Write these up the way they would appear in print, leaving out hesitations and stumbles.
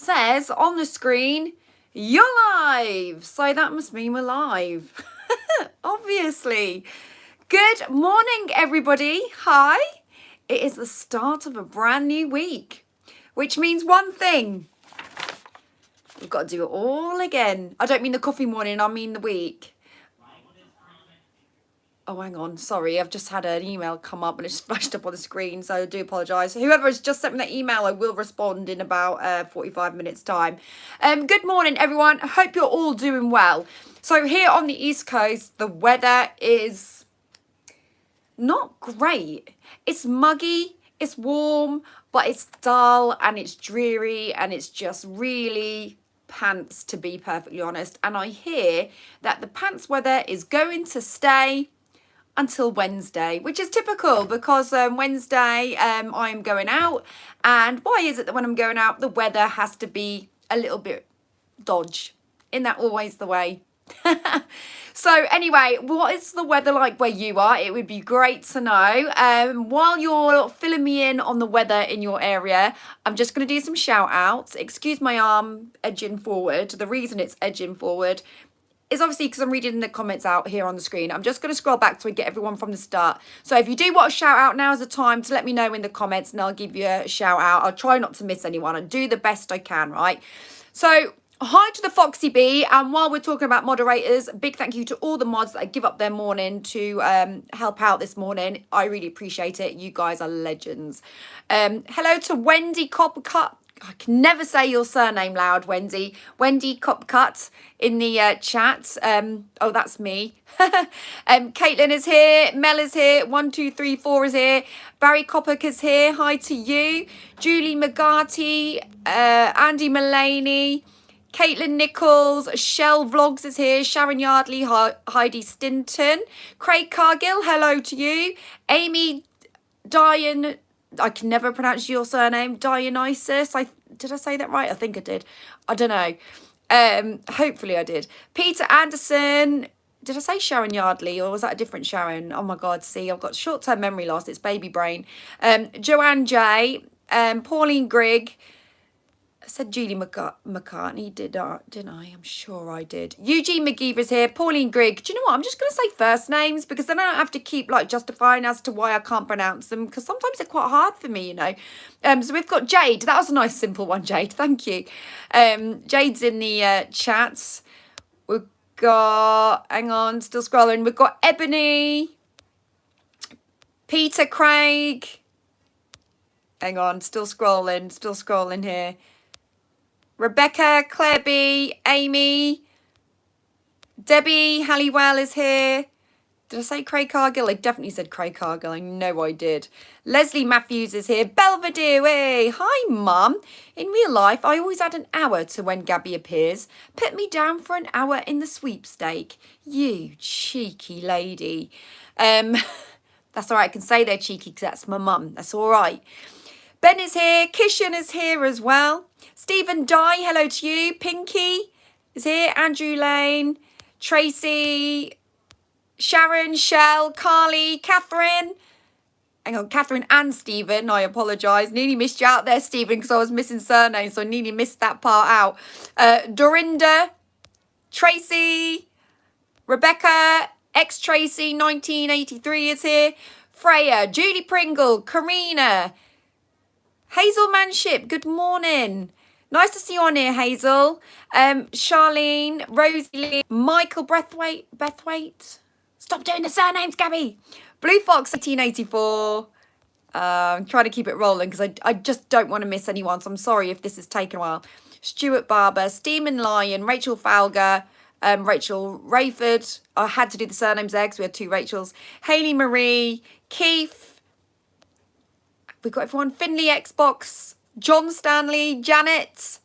says on the screen, you're live. So that must mean we're live. Obviously. Good morning, everybody. Hi. It is the start of a brand new week, which means one thing. We've got to do it all again. I don't mean the coffee morning, I mean the week. Oh, hang on. Sorry, I've just had an email come up and it's flashed up on the screen, so I do apologise. Whoever has just sent me that email, I will respond in about 45 minutes' time. Good morning, everyone. I hope you're all doing well. So here on the East Coast, the weather is not great. It's muggy, it's warm, but it's dull and it's dreary and it's just really pants, to be perfectly honest. And I hear that the pants weather is going to stay until Wednesday, which is typical because Wednesday I'm going out, and why is it that when I'm going out the weather has to be a little bit dodge? Isn't that always the way? So anyway, what is the weather like where you are? It would be great to know. While you're filling me in on the weather in your area, I'm just going to do some shout outs. Excuse my arm edging forward. The reason it's edging forward is obviously because I'm reading the comments out here on the screen. I'm just going to scroll back so we get everyone from the start. So if you do want a shout out, now's the time to let me know in the comments and I'll give you a shout out. I'll try not to miss anyone. I'll do the best I can, right? So hi to the Foxy Bee. And while we're talking about moderators, big thank you to all the mods that give up their morning to help out this morning. I really appreciate it. You guys are legends. Hello to Wendy Coppercut. I can never say your surname loud, Wendy. Wendy Copcut in the chat. Oh, that's me. Caitlin is here. Mel is here. 1, 2, 3, 4 is here. Barry Coppock is here. Hi to you. Julie McGarty. Andy Mullaney. Caitlin Nichols. Shell Vlogs is here. Sharon Yardley. Heidi Stinton. Craig Cargill. Hello to you. Amy Diane. I can never pronounce your surname. Dionysus. Did I say that right? I think I did. I don't know. Hopefully I did. Peter Anderson. Did I say Sharon Yardley or was that a different Sharon? Oh my God. See, I've got short-term memory loss. It's baby brain. Joanne J. Pauline Grigg. I said Julie McCartney, didn't I? I'm sure I did. Eugene McGeever's here. Pauline Grigg. Do you know what? I'm just going to say first names because then I don't have to keep justifying as to why I can't pronounce them because sometimes they're quite hard for me, you know. So we've got Jade. That was a nice simple one, Jade. Thank you. Jade's in the chats. We've got, hang on, still scrolling. We've got Ebony, Peter Craig. Hang on, still scrolling here. Rebecca, Claire B, Amy, Debbie Halliwell is here. Did I say Craig Cargill? I definitely said Craig Cargill. I know I did. Leslie Matthews is here. Belvedere, hey. Hi, Mum. In real life, I always add an hour to when Gabby appears. Put me down for an hour in the sweepstake. You cheeky lady. That's all right. I can say they're cheeky because that's my mum. That's all right. Ben is here. Kishan is here as well. Stephen Dye, hello to you. Pinky is here. Andrew Lane. Tracy. Sharon, Shell, Carly, Catherine. Hang on, Catherine and Stephen. I apologise. Nearly missed you out there, Stephen, because I was missing surnames, so I nearly missed that part out. Dorinda. Tracy. Rebecca. Tracy 1983 is here. Freya. Julie Pringle. Karina. Hazel Manship, good morning. Nice to see you on here, Hazel. Charlene, Rosie Lee, Michael Breathwaite. Stop doing the surnames, Gabby. Blue Fox 1884. I'm trying to keep it rolling because I just don't want to miss anyone, so I'm sorry if this has taken a while. Stuart Barber, Steeman Lyon, Rachel Falger, Rachel Rayford. I had to do the surnames there because we had 2 Rachels. Hayley Marie, Keith. We've got everyone. Finley Xbox, John Stanley, Janet.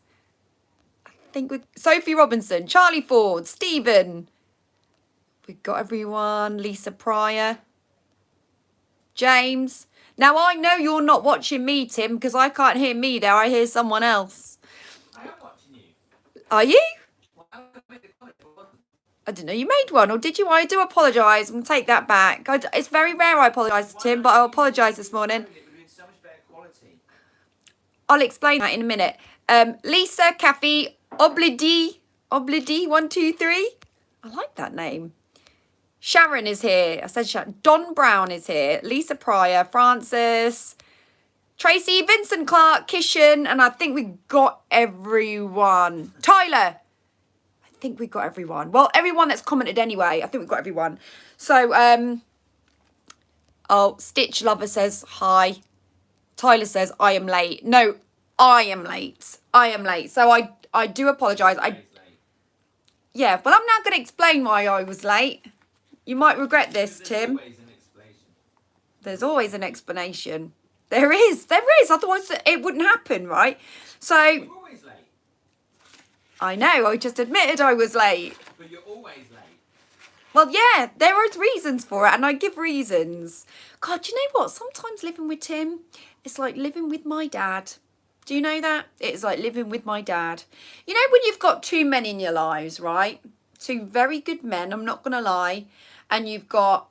I think we're Sophie Robinson, Charlie Ford, Stephen. We've got everyone. Lisa Pryor, James. Now I know you're not watching me, Tim, because I can't hear me there. I hear someone else. I am watching you. Are you? Well, I made a comment, but wasn't. I didn't know you made one, or did you? I do apologise. I'm going to take that back. It's very rare I apologise to Tim, but I'll apologise this morning. I'll explain that in a minute. Lisa, Kathy, Oblidi, 123. I like that name. Sharon is here. I said Sharon. Don Brown is here. Lisa Pryor, Francis, Tracy, Vincent Clark, Kishan, and I think we got everyone. Tyler. I think we got everyone. Well, everyone that's commented anyway. I think we've got everyone. So, oh, Stitch Lover says hi. Tyler says, I am late. No, I am late. I am late. So I do apologise. Yeah, well, I'm now going to explain why I was late. You might regret this, Tim. There's always an explanation. There is. Otherwise, it wouldn't happen, right? So, You're always late. I know. I just admitted I was late. But you're always late. Well, yeah, there are reasons for it, and I give reasons. God, do you know what? Sometimes living with Tim, it's like living with my dad. Do you know that? It's like living with my dad. You know when you've got two men in your lives, right? Two very good men, I'm not going to lie. And you've got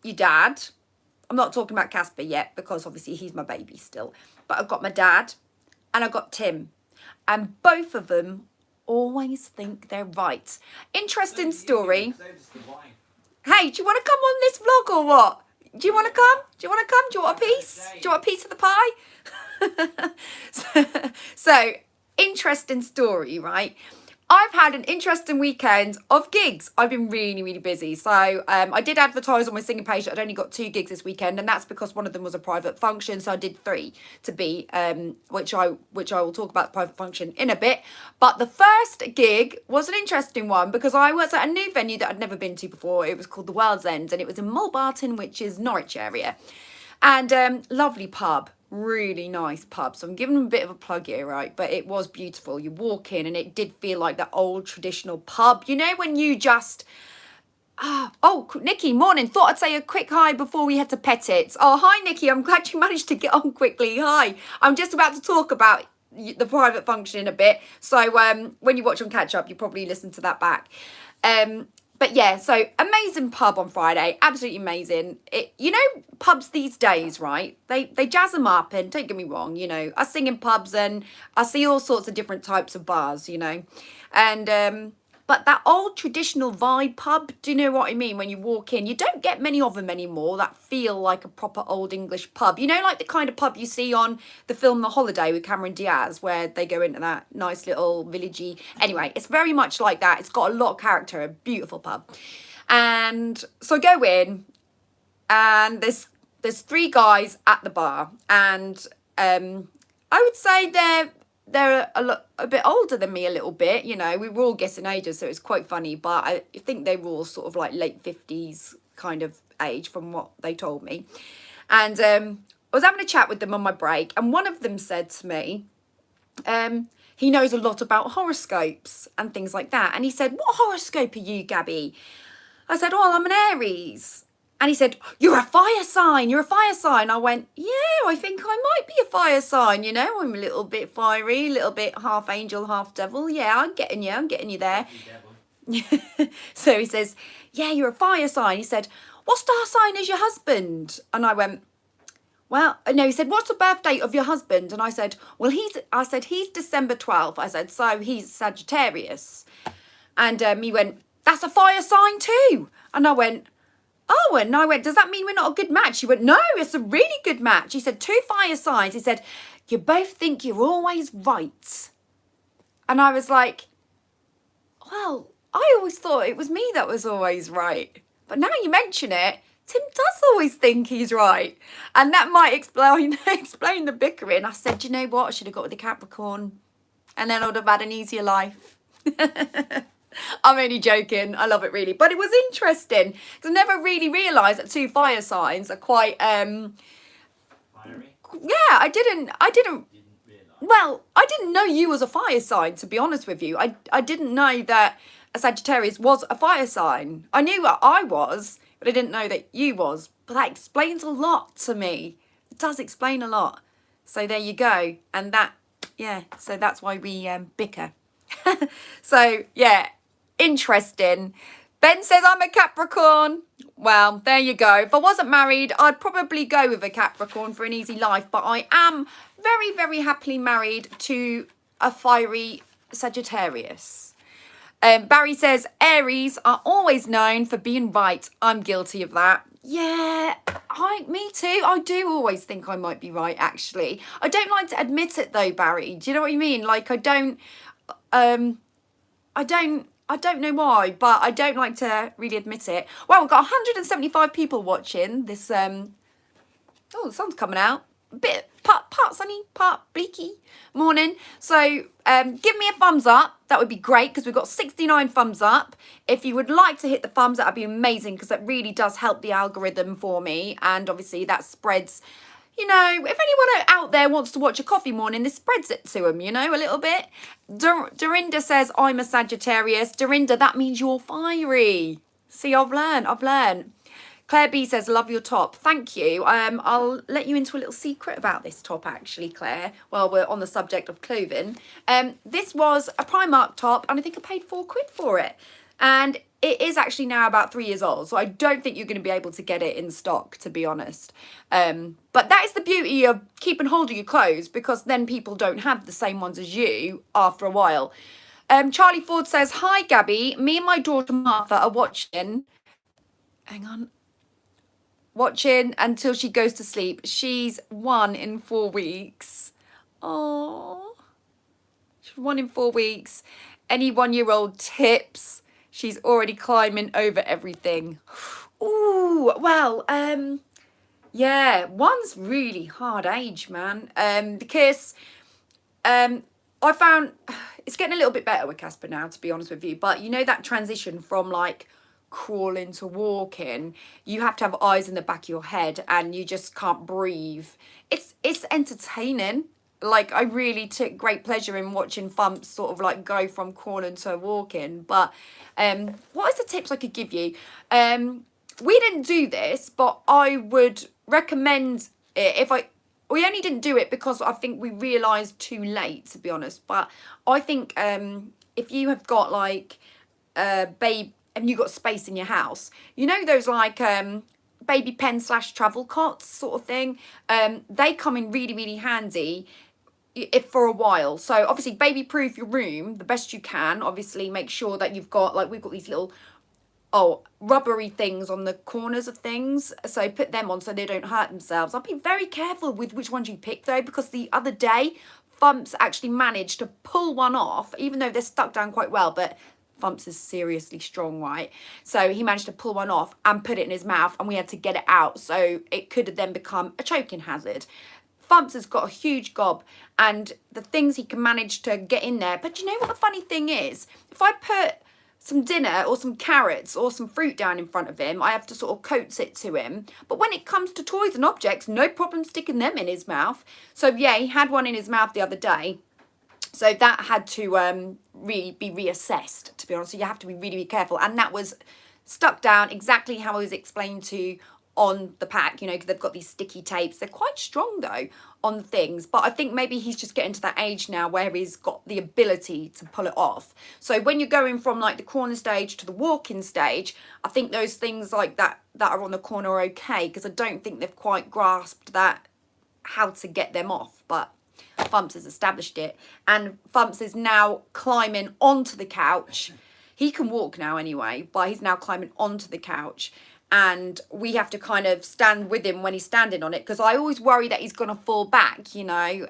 your dad. I'm not talking about Casper yet because obviously he's my baby still. But I've got my dad and I've got Tim. And both of them always think they're right. Interesting story. So does the wife. Hey, do you want to come on this vlog or what? Do you want to come? Do you want to come? Do you want a piece? Do you want a piece of the pie? so, interesting story, right? I've had an interesting weekend of gigs. I've been really, really busy. So I did advertise on my singing page that I'd only got 2 gigs this weekend, and that's because one of them was a private function. So I did 3 to be, which I will talk about the private function in a bit. But the first gig was an interesting one because I was at a new venue that I'd never been to before. It was called the World's End, and it was in Mulbarton, which is Norwich area. And lovely pub. Really nice pub. So I'm giving them a bit of a plug here, right? But it was beautiful. You walk in and it did feel like that old traditional pub. You know when you just... Oh, Nikki, morning. Thought I'd say a quick hi before we head to Pet It. Oh, hi, Nikki. I'm glad you managed to get on quickly. Hi. I'm just about to talk about the private function in a bit. So when you watch on Catch Up, you probably listen to that back. But yeah, so amazing pub on Friday, absolutely amazing. You know, pubs these days, right? They jazz them up, and don't get me wrong, you know, I sing in pubs and I see all sorts of different types of bars, you know, and but that old traditional vibe pub, do you know what I mean? When you walk in, you don't get many of them anymore that feel like a proper old English pub. You know, like the kind of pub you see on the film The Holiday with Cameron Diaz, where they go into that nice little villagey. Anyway, it's very much like that. It's got a lot of character, a beautiful pub. And so I go in, and there's 3 guys at the bar, and I would say they're a bit older than me a little bit, you know. We were all guessing ages, so it's quite funny, but I think they were all sort of like late 50s kind of age from what they told me. And I was having a chat with them on my break, and one of them said to me, he knows a lot about horoscopes and things like that. And he said, what horoscope are you, Gabby? I said, oh, I'm an Aries. And he said, you're a fire sign, you're a fire sign. I went, yeah, I think I might be a fire sign, you know. I'm a little bit fiery, a little bit half angel, half devil. Yeah, I'm getting you there. So he says, yeah, you're a fire sign. He said, what star sign is your husband? And I went, well, no, he said, what's the birth date of your husband? And I said, well, he's December 12th. I said, so he's Sagittarius. And he went, that's a fire sign too. And I went, oh, and I went, does that mean we're not a good match? He went, no, it's a really good match. He said, 2 fire signs. He said, you both think you're always right. And I was like, well, I always thought it was me that was always right. But now you mention it, Tim does always think he's right. And that might explain the bickering. I said, you know what? I should have got with the Capricorn. And then I would have had an easier life. I'm only joking. I love it really. But it was interesting because I never really realised that 2 fire signs are quite Fiery? Yeah, I didn't well, I didn't know you was a fire sign, to be honest with you. I didn't know that a Sagittarius was a fire sign. I knew what I was, but I didn't know that you was. But that explains a lot to me. It does explain a lot. So there you go. And that, yeah, so that's why we bicker. So, yeah. Interesting. Ben says I'm a Capricorn. Well, there you go. If I wasn't married, I'd probably go with a Capricorn for an easy life. But I am very, very happily married to a fiery Sagittarius. Barry says, Aries are always known for being right. I'm guilty of that. Yeah, me too. I do always think I might be right, actually. I don't like to admit it though, Barry. Do you know what I mean? Like, I don't know why, but I don't like to really admit it. Well, we've got 175 people watching this. Oh, the sun's coming out. A bit part sunny, part bleaky morning. So give me a thumbs up. That would be great because we've got 69 thumbs up. If you would like to hit the thumbs, that would be amazing because that really does help the algorithm for me. And obviously that spreads, you know, if anyone out there wants to watch a coffee morning, this spreads it to them, you know, a little bit. Dorinda says, I'm a Sagittarius. Dorinda, that means you're fiery. See, I've learned. Claire B says, love your top. Thank you. I'll let you into a little secret about this top, actually, Claire, while we're on the subject of clothing. This was a Primark top, and I think I paid £4 for it. And it is actually now about 3 years old, so I don't think you're going to be able to get it in stock, to be honest. But that is the beauty of keeping hold of your clothes, because then people don't have the same ones as you after a while. Charlie Ford says, hi, Gabby. Me and my daughter Martha are watching. Hang on. Watching until she goes to sleep. She's 1 in 4 weeks. Oh, she's 1 in 4 weeks. Any 1-year-old tips? She's already climbing over everything. Ooh, well, yeah, 1's really hard age, man. Because I found it's getting a little bit better with Casper now, to be honest with you. But you know that transition from like crawling to walking, you have to have eyes in the back of your head and you just can't breathe. It's entertaining. Like, I really took great pleasure in watching Thumps sort of like go from crawling to walking. But what is the tips I could give you? We didn't do this, but I would recommend it we only didn't do it because I think we realised too late, to be honest. But I think if you have got like babe and you've got space in your house, you know those like baby pen / travel cots sort of thing, they come in really, really handy if for a while. So obviously baby proof your room the best you can. Obviously make sure that you've got, like, we've got these little rubbery things on the corners of things, so put them on so they don't hurt themselves. I'll be very careful with which ones you pick though, because the other day Thumps actually managed to pull one off, even though they're stuck down quite well, but Thumps is seriously strong, right? So he managed to pull one off and put it in his mouth, and we had to get it out, so it could have then become a choking hazard. Thumps has got a huge gob, and the things he can manage to get in there. But you know what the funny thing is? If I put some dinner or some carrots or some fruit down in front of him, I have to sort of coax it to him. But when it comes to toys and objects, no problem sticking them in his mouth. So yeah, he had one in his mouth the other day. So that had to really be reassessed, to be honest. So you have to be really, really careful. And that was stuck down exactly how I was explained to on the pack, you know, because they've got these sticky tapes. They're quite strong, though, on things. But I think maybe he's just getting to that age now where he's got the ability to pull it off. So when you're going from, like, the corner stage to the walking stage, I think those things like that are on the corner are okay, because I don't think they've quite grasped that, how to get them off. But Thumps has established it, and Thumps is now climbing onto the couch. He can walk now anyway, but he's now climbing onto the couch, and we have to kind of stand with him when he's standing on it, because I always worry that he's going to fall back, you know.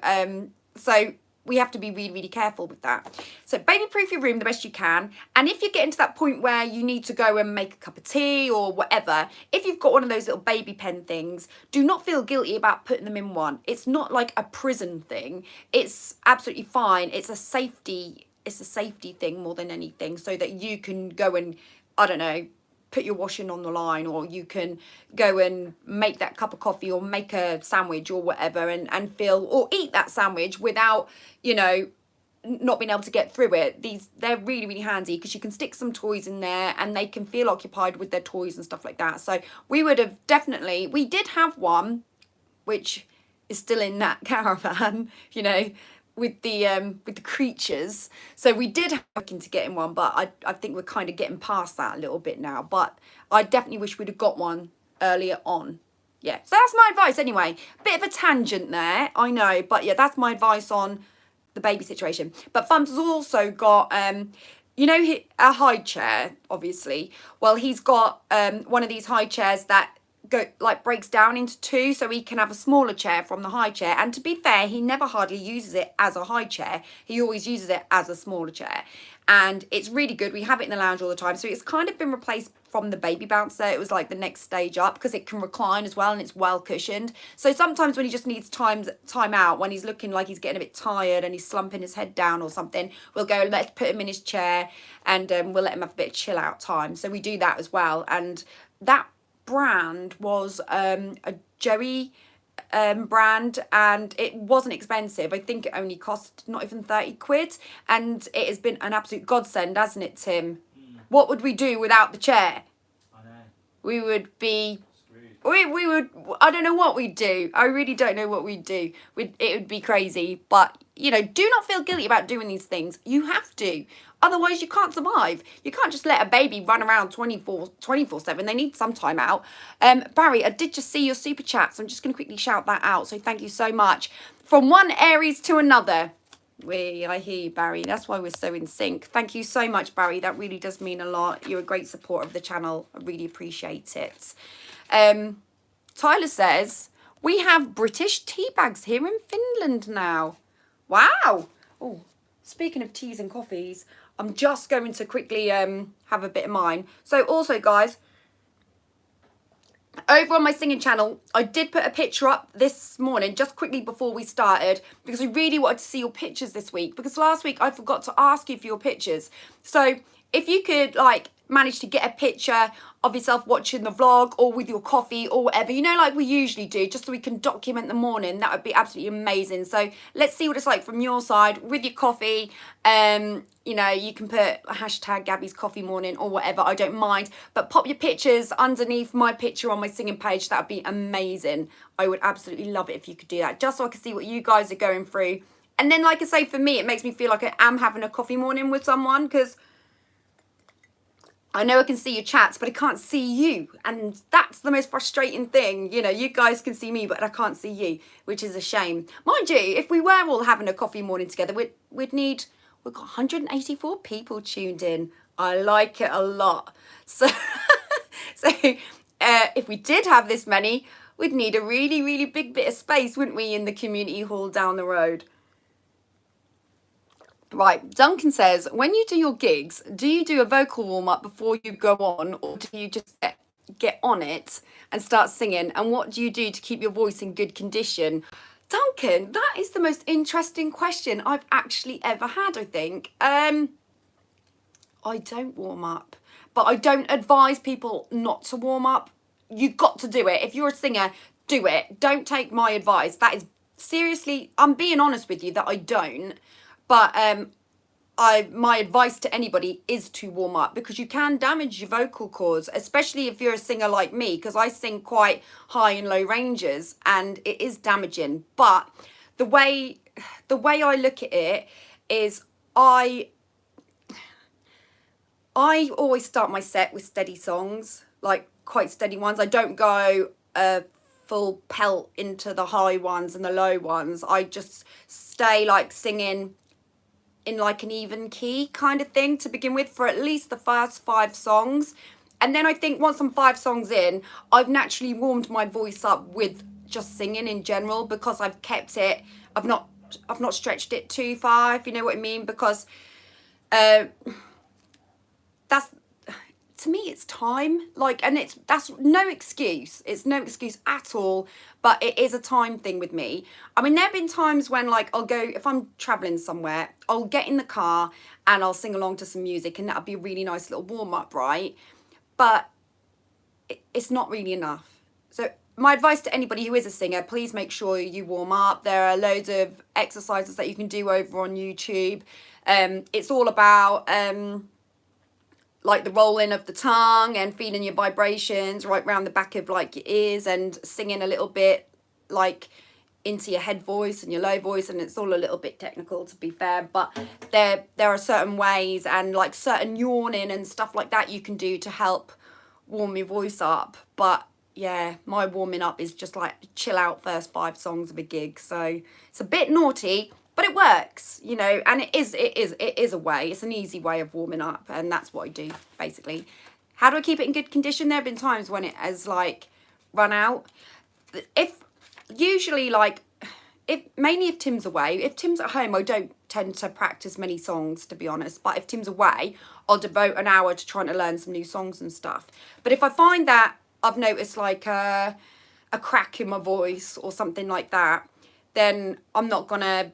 So we have to be really, really careful with that. So baby proof your room the best you can. And if you're getting to that point where you need to go and make a cup of tea or whatever, if you've got one of those little baby pen things, do not feel guilty about putting them in one. It's not like a prison thing. It's absolutely fine. It's a safety thing more than anything, so that you can go and, I don't know, put your washing on the line, or you can go and make that cup of coffee or make a sandwich or whatever, and feel, or eat that sandwich without, you know, not being able to get through it. They're really, really handy because you can stick some toys in there and they can feel occupied with their toys and stuff like that. So we did have one which is still in that caravan, you know, with the creatures. So we did have looking to get in one, but I think we're kind of getting past that a little bit now. But I definitely wish we'd have got one earlier on. Yeah, so that's my advice anyway. Bit of a tangent there, I know, but yeah, that's my advice on the baby situation. But Thumps has also got, you know, a high chair, obviously. Well, he's got one of these high chairs that breaks down into two, so he can have a smaller chair from the high chair. And to be fair, he never hardly uses it as a high chair. He always uses it as a smaller chair, and it's really good. We have it in the lounge all the time, so it's kind of been replaced from the baby bouncer. It was like the next stage up because it can recline as well, and it's well cushioned. So sometimes when he just needs time out, when he's looking like he's getting a bit tired and he's slumping his head down or something, we'll go, let's put him in his chair, and we'll let him have a bit of chill out time. So we do that as well. And that brand was a Joey brand, and it wasn't expensive. I think it only cost not even 30 quid, and it has been an absolute godsend, hasn't it, Tim? What would we do without the chair? I know. We would be we would, I don't know what we'd do. I really don't know what we'd do. It would be crazy. But, you know, do not feel guilty about doing these things. You have to. Otherwise, you can't survive. You can't just let a baby run around 24/7. They need some time out. Barry, I did just see your super chats. I'm just going to quickly shout that out. So thank you so much. From one Aries to another. I hear you, Barry. That's why we're so in sync. Thank you so much, Barry. That really does mean a lot. You're a great supporter of the channel. I really appreciate it. Tyler says, we have British tea bags here in Finland now. Wow. Oh, speaking of teas and coffees, I'm just going to quickly have a bit of mine. So also, guys, over on my singing channel, I did put a picture up this morning, just quickly before we started, because I really wanted to see your pictures this week, because last week I forgot to ask you for your pictures. So if you could manage to get a picture of yourself watching the vlog or with your coffee or whatever, you know, like we usually do, just so we can document the morning, that would be absolutely amazing. So let's see what it's like from your side with your coffee. You know, you can put hashtag Gabby's coffee morning or whatever, I don't mind, but pop your pictures underneath my picture on my singing page. That would be amazing. I would absolutely love it if you could do that, just so I can see what you guys are going through. And then, like I say, for me, it makes me feel like I am having a coffee morning with someone, because I know I can see your chats, but I can't see you. And that's the most frustrating thing. You know, you guys can see me, but I can't see you, which is a shame. Mind you, if we were all having a coffee morning together, we've got 184 people tuned in. I like it a lot. So, if we did have this many, we'd need a really, really big bit of space, wouldn't we, in the community hall down the road? Right, Duncan says, when you do your gigs, do you do a vocal warm-up before you go on, or do you just get on it and start singing? And what do you do to keep your voice in good condition? Duncan, that is the most interesting question I've actually ever had, I think. I don't warm up, but I don't advise people not to warm up. You've got to do it. If you're a singer, do it. Don't take my advice. That is seriously, I'm being honest with you that I don't. But my advice to anybody is to warm up, because you can damage your vocal cords, especially if you're a singer like me, because I sing quite high and low ranges, and it is damaging. But the way I look at it is I always start my set with steady songs, like quite steady ones. I don't go full pelt into the high ones and the low ones. I just stay singing in an even key kind of thing to begin with for at least the first 5 songs. And then I think once I'm 5 songs in, I've naturally warmed my voice up with just singing in general, because I've kept it, I've not stretched it too far, if you know what I mean, because that's, to me, it's time, and that's no excuse. It's no excuse at all, but it is a time thing with me. I mean, there have been times when I'll go, if I'm traveling somewhere, I'll get in the car and I'll sing along to some music, and that'll be a really nice little warm up, right? But it's not really enough. So my advice to anybody who is a singer, please make sure you warm up. There are loads of exercises that you can do over on YouTube. It's all about the rolling of the tongue and feeling your vibrations right round the back of your ears, and singing a little bit into your head voice and your low voice, and it's all a little bit technical, to be fair, but there are certain ways, and certain yawning and stuff like that you can do to help warm your voice up. But yeah, my warming up is just chill out first 5 songs of a gig, so it's a bit naughty, but but it works, you know, and it is a way. It's an easy way of warming up, and that's what I do basically. How do I keep it in good condition? There have been times when it has like run out. If usually like mainly if Tim's away. If Tim's at home, I don't tend to practice many songs, to be honest. But if Tim's away, I'll devote an hour to trying to learn some new songs and stuff. But if I find that I've noticed like a crack in my voice or something like that, then I'm not gonna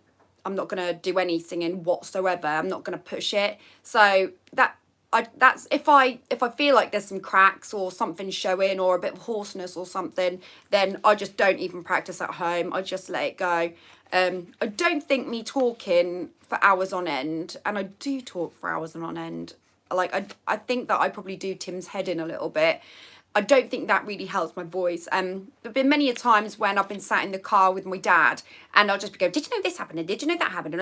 do any singing whatsoever. I'm not gonna push it. So that's if I feel like there's some cracks or something showing or a bit of hoarseness or something, then I just don't even practice at home. I just let it go. I don't think me talking for hours on end, and I do talk for hours on end, like I think that I probably do Tim's head in a little bit. I don't think that really helps my voice. There've been many a times when I've been sat in the car with my dad and I'll just be going, did you know this happened? And did you know that happened?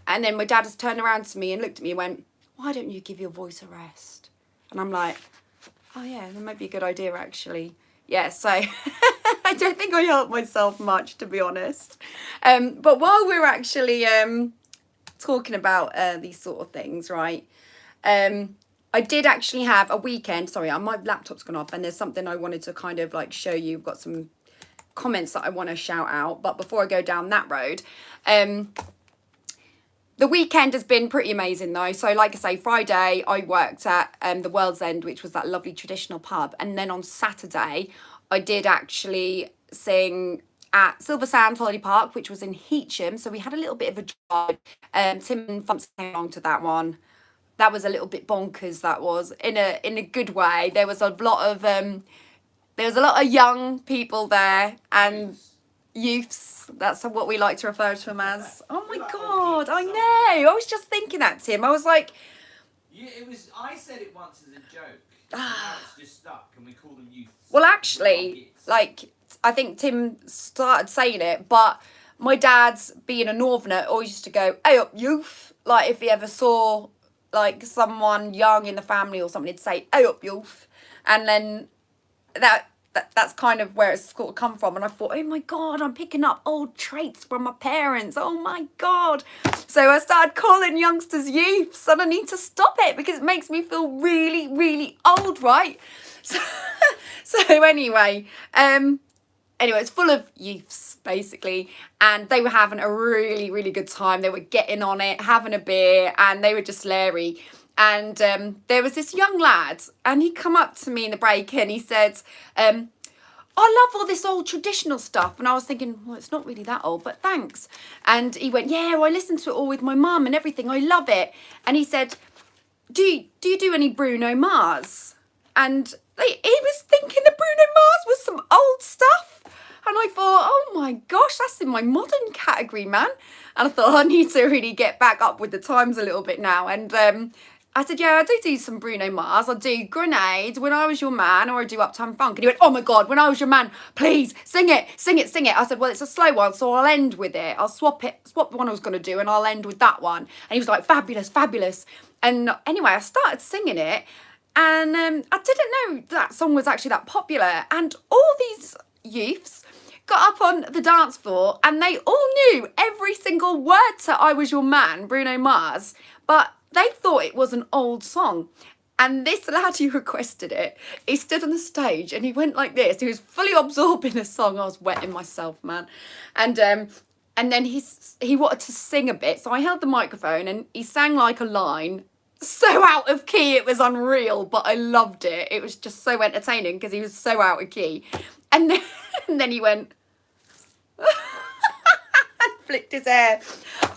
And then my dad has turned around to me and looked at me and went, why don't you give your voice a rest? And I'm like, oh yeah, that might be a good idea actually. Yeah, so I don't think I help myself much, to be honest. But while we're actually talking about these sort of things, right? I did actually have a weekend. Sorry, my laptop's gone off and there's something I wanted to kind of like show you. I've got some comments that I want to shout out. But before I go down that road, the weekend has been pretty amazing though. So like I say, Friday I worked at the World's End, which was that lovely traditional pub. And then on Saturday, I did actually sing at Silver Sands Holiday Park, which was in Heacham. So we had a little bit of a drive. Tim and Fumps came along to that one. That was a little bit bonkers. That was in a good way. There was a lot of young people there and youths. That's what we like to refer to them as. Oh my God, I know. I was just thinking that, Tim. I was like, yeah, it was. I said it once as a joke. Now it's just stuck, and we call them youths. Well, actually, like I think Tim started saying it, but my dad's being a northerner always used to go, "Hey up, youth!" Like if he ever saw like someone young in the family or something, he'd say, "Hey up, youth," and then that's kind of where it's sort of come from. And I thought, oh my God, I'm picking up old traits from my parents. Oh my God. So I started calling youngsters youths, and I need to stop it because it makes me feel really, really old, right? So anyway, it's full of youths basically, and they were having a really, really good time. They were getting on it, having a beer, and they were just Larry. And there was this young lad, and he come up to me in the break and he said, I love all this old traditional stuff. And I was thinking, well, it's not really that old, but thanks. And he went, yeah, well, I listen to it all with my mum and everything. I love it. And he said, do you do any Bruno Mars? And he was thinking that Bruno Mars was some old stuff. And I thought, oh my gosh, that's in my modern category, man. And I thought, I need to really get back up with the times a little bit now. And I said, yeah, I do some Bruno Mars. I do Grenade, When I Was Your Man, or I do Uptown Funk. And he went, oh my God, When I Was Your Man, please, sing it. I said, well, it's a slow one, so I'll end with it. I'll swap the one I was going to do, and I'll end with that one. And he was like, fabulous, fabulous. And anyway, I started singing it, and I didn't know that song was actually that popular. And all these youths got up on the dance floor, and they all knew every single word to I Was Your Man, Bruno Mars, but they thought it was an old song. And this lad who requested it, he stood on the stage and he went like this. He was fully absorbed in the song. I was wetting myself, man. And then he wanted to sing a bit. So I held the microphone and he sang like a line. So out of key, it was unreal, but I loved it. It was just so entertaining because he was so out of key. And then he went and flicked his hair.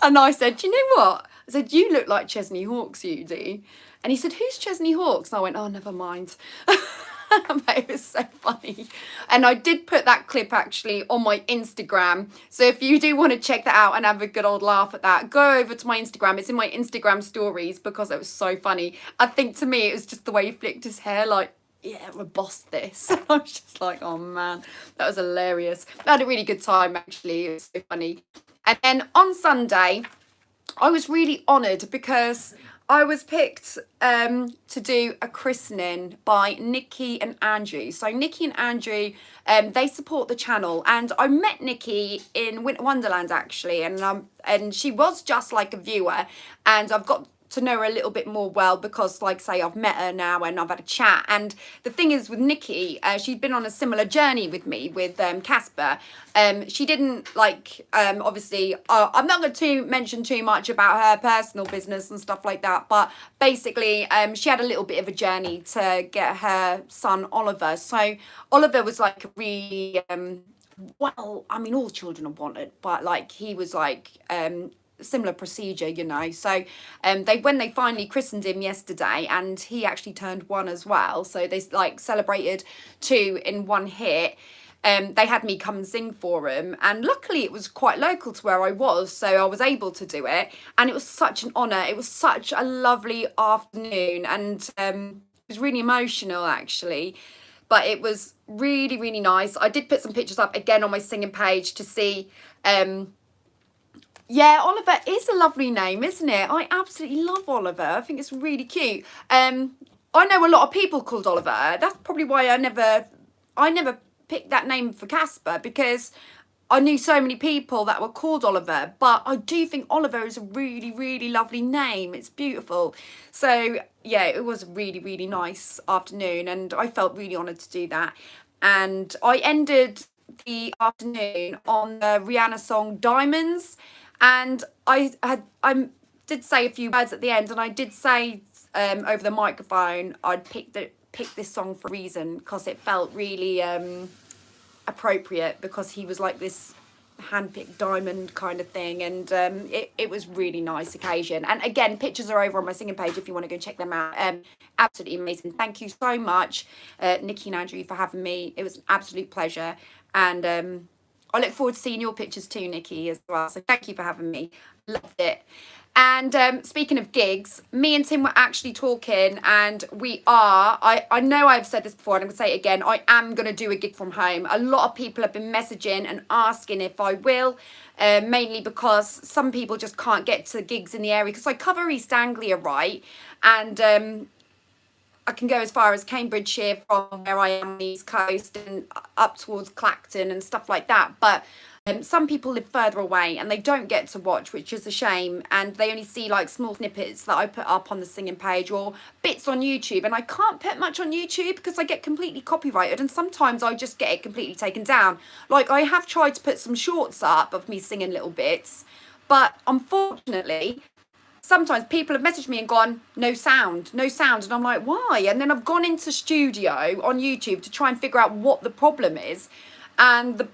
And I said, do you know what? I said, you look like Chesney Hawkes, you do. And he said, who's Chesney Hawkes? And I went, oh, never mind. But it was so funny. And I did put that clip actually on my Instagram. So if you do want to check that out and have a good old laugh at that, go over to my Instagram. It's in my Instagram stories because it was so funny. I think to me, it was just the way he flicked his hair like, yeah, we bossed this. I was just like, oh man, that was hilarious. I had a really good time actually. It was so funny. And then on Sunday, I was really honoured because I was picked to do a christening by Nikki and Andrew. So Nikki and Andrew, they support the channel, and I met Nikki in Winter Wonderland actually, and she was just like a viewer, and I've got to know her a little bit more well because, like say, I've met her now and I've had a chat. And the thing is with Nikki, she's been on a similar journey with me with Casper. She didn't like obviously I'm not going to mention too much about her personal business and stuff like that, but basically she had a little bit of a journey to get her son Oliver. So Oliver was like really well, I mean, all children are wanted, but like he was like similar procedure, you know. So when they finally christened him yesterday, and he actually turned 1 as well, so they like celebrated 2 in 1 hit. They had me come and sing for him, and luckily it was quite local to where I was, so I was able to do it, and it was such an honour. It was such a lovely afternoon, and it was really emotional actually, but it was really, really nice. I did put some pictures up again on my singing page to see. Yeah, Oliver is a lovely name, isn't it? I absolutely love Oliver. I think it's really cute. I know a lot of people called Oliver. That's probably why I never picked that name for Casper, because I knew so many people that were called Oliver. But I do think Oliver is a really, really lovely name. It's beautiful. So yeah, it was a really, really nice afternoon, and I felt really honoured to do that. And I ended the afternoon on the Rihanna song Diamonds. And I did say a few words at the end, and I did say over the microphone I'd picked this song for a reason, because it felt really appropriate, because he was like this handpicked diamond kind of thing, and it was really nice occasion. And again, pictures are over on my singing page if you want to go check them out. Absolutely amazing. Thank you so much, Nikki and Andrew, for having me. It was an absolute pleasure, and I look forward to seeing your pictures too, Nikki, as well. So thank you for having me. Loved it. And speaking of gigs, me and Tim were actually talking, and I know I've said this before and I'm going to say it again, I am going to do a gig from home. A lot of people have been messaging and asking if I will, mainly because some people just can't get to gigs in the area, because I cover East Anglia, right? And I can go as far as Cambridgeshire from where I am on the East Coast, and up towards Clacton and stuff like that. But some people live further away and they don't get to watch, which is a shame. And they only see like small snippets that I put up on the singing page or bits on YouTube. And I can't put much on YouTube because I get completely copyrighted, and sometimes I just get it completely taken down. Like I have tried to put some shorts up of me singing little bits, but unfortunately, sometimes people have messaged me and gone, no sound. And I'm like, why? And then I've gone into studio on YouTube to try and figure out what the problem is. And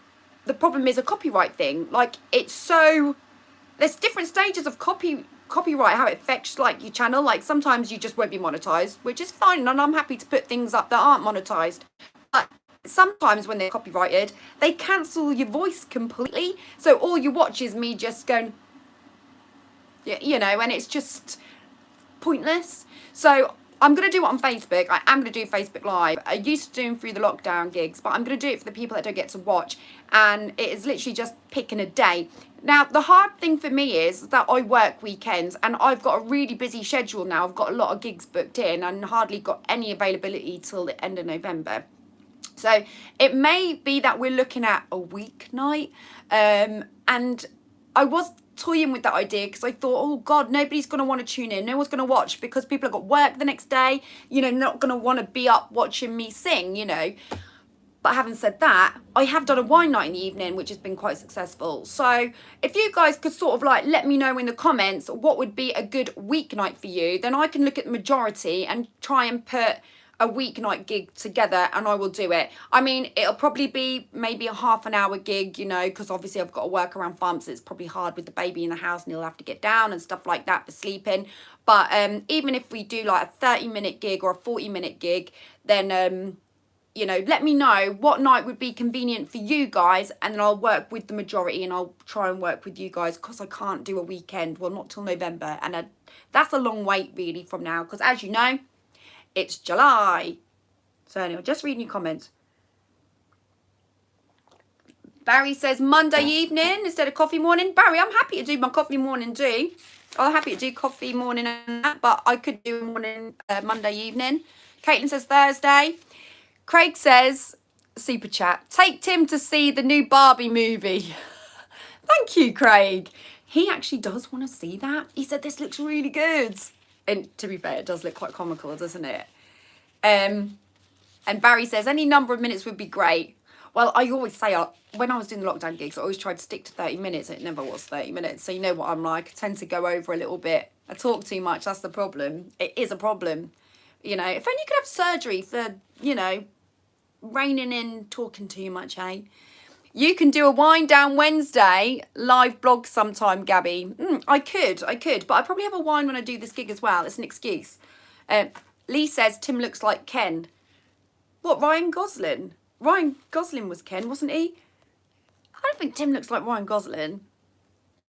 the problem is a copyright thing. Like, it's so, there's different stages of copyright, how it affects like your channel. Like sometimes you just won't be monetized, which is fine. And I'm happy to put things up that aren't monetized. But sometimes when they're copyrighted, they cancel your voice completely. So all you watch is me just going, you know, and it's just pointless. So I'm going to do it on Facebook. I am going to do Facebook Live. I used to do them through the lockdown gigs, but I'm going to do it for the people that don't get to watch. And it is literally just picking a day. Now, the hard thing for me is that I work weekends, and I've got a really busy schedule now. I've got a lot of gigs booked in and hardly got any availability till the end of November. So it may be that we're looking at a weeknight. And I was toying with that idea because I thought, oh God, nobody's going to want to tune in. No one's going to watch because people have got work the next day, you know, not going to want to be up watching me sing, you know. But having said that, I have done a wine night in the evening, which has been quite successful. So if you guys could sort of like let me know in the comments what would be a good weeknight for you, then I can look at the majority and try and put a weeknight gig together, and I will do it. I mean, it'll probably be maybe a half an hour gig, you know, because obviously I've got to work around farm, so it's probably hard with the baby in the house and he'll have to get down and stuff like that for sleeping. But even if we do like a 30-minute gig or a 40-minute gig, then you know, let me know what night would be convenient for you guys, and then I'll work with the majority and I'll try and work with you guys, because I can't do a weekend, well, not till November, and that's a long wait really from now, because as you know, it's July. So anyway, just reading your comments. Barry says Monday evening instead of coffee morning. Barry, I'm happy to do my coffee morning too. I'm happy to do coffee morning and that, but I could do morning Monday evening. Caitlin says Thursday. Craig says, super chat, take Tim to see the new Barbie movie. Thank you, Craig. He actually does want to see that. He said this looks really good. And to be fair, it does look quite comical, doesn't it? And Barry says, any number of minutes would be great. Well, I always say, when I was doing the lockdown gigs, I always tried to stick to 30 minutes. It never was 30 minutes. So you know what I'm like. I tend to go over a little bit. I talk too much. That's the problem. It is a problem. You know, if only you could have surgery for, you know, reining in talking too much, eh? You can do a wind down Wednesday live blog sometime, Gabby. I could, but I probably have a wine when I do this gig as well. It's an excuse. Lee says Tim looks like Ken. What, Ryan Gosling? Ryan Gosling was Ken, wasn't he? I don't think Tim looks like Ryan Gosling.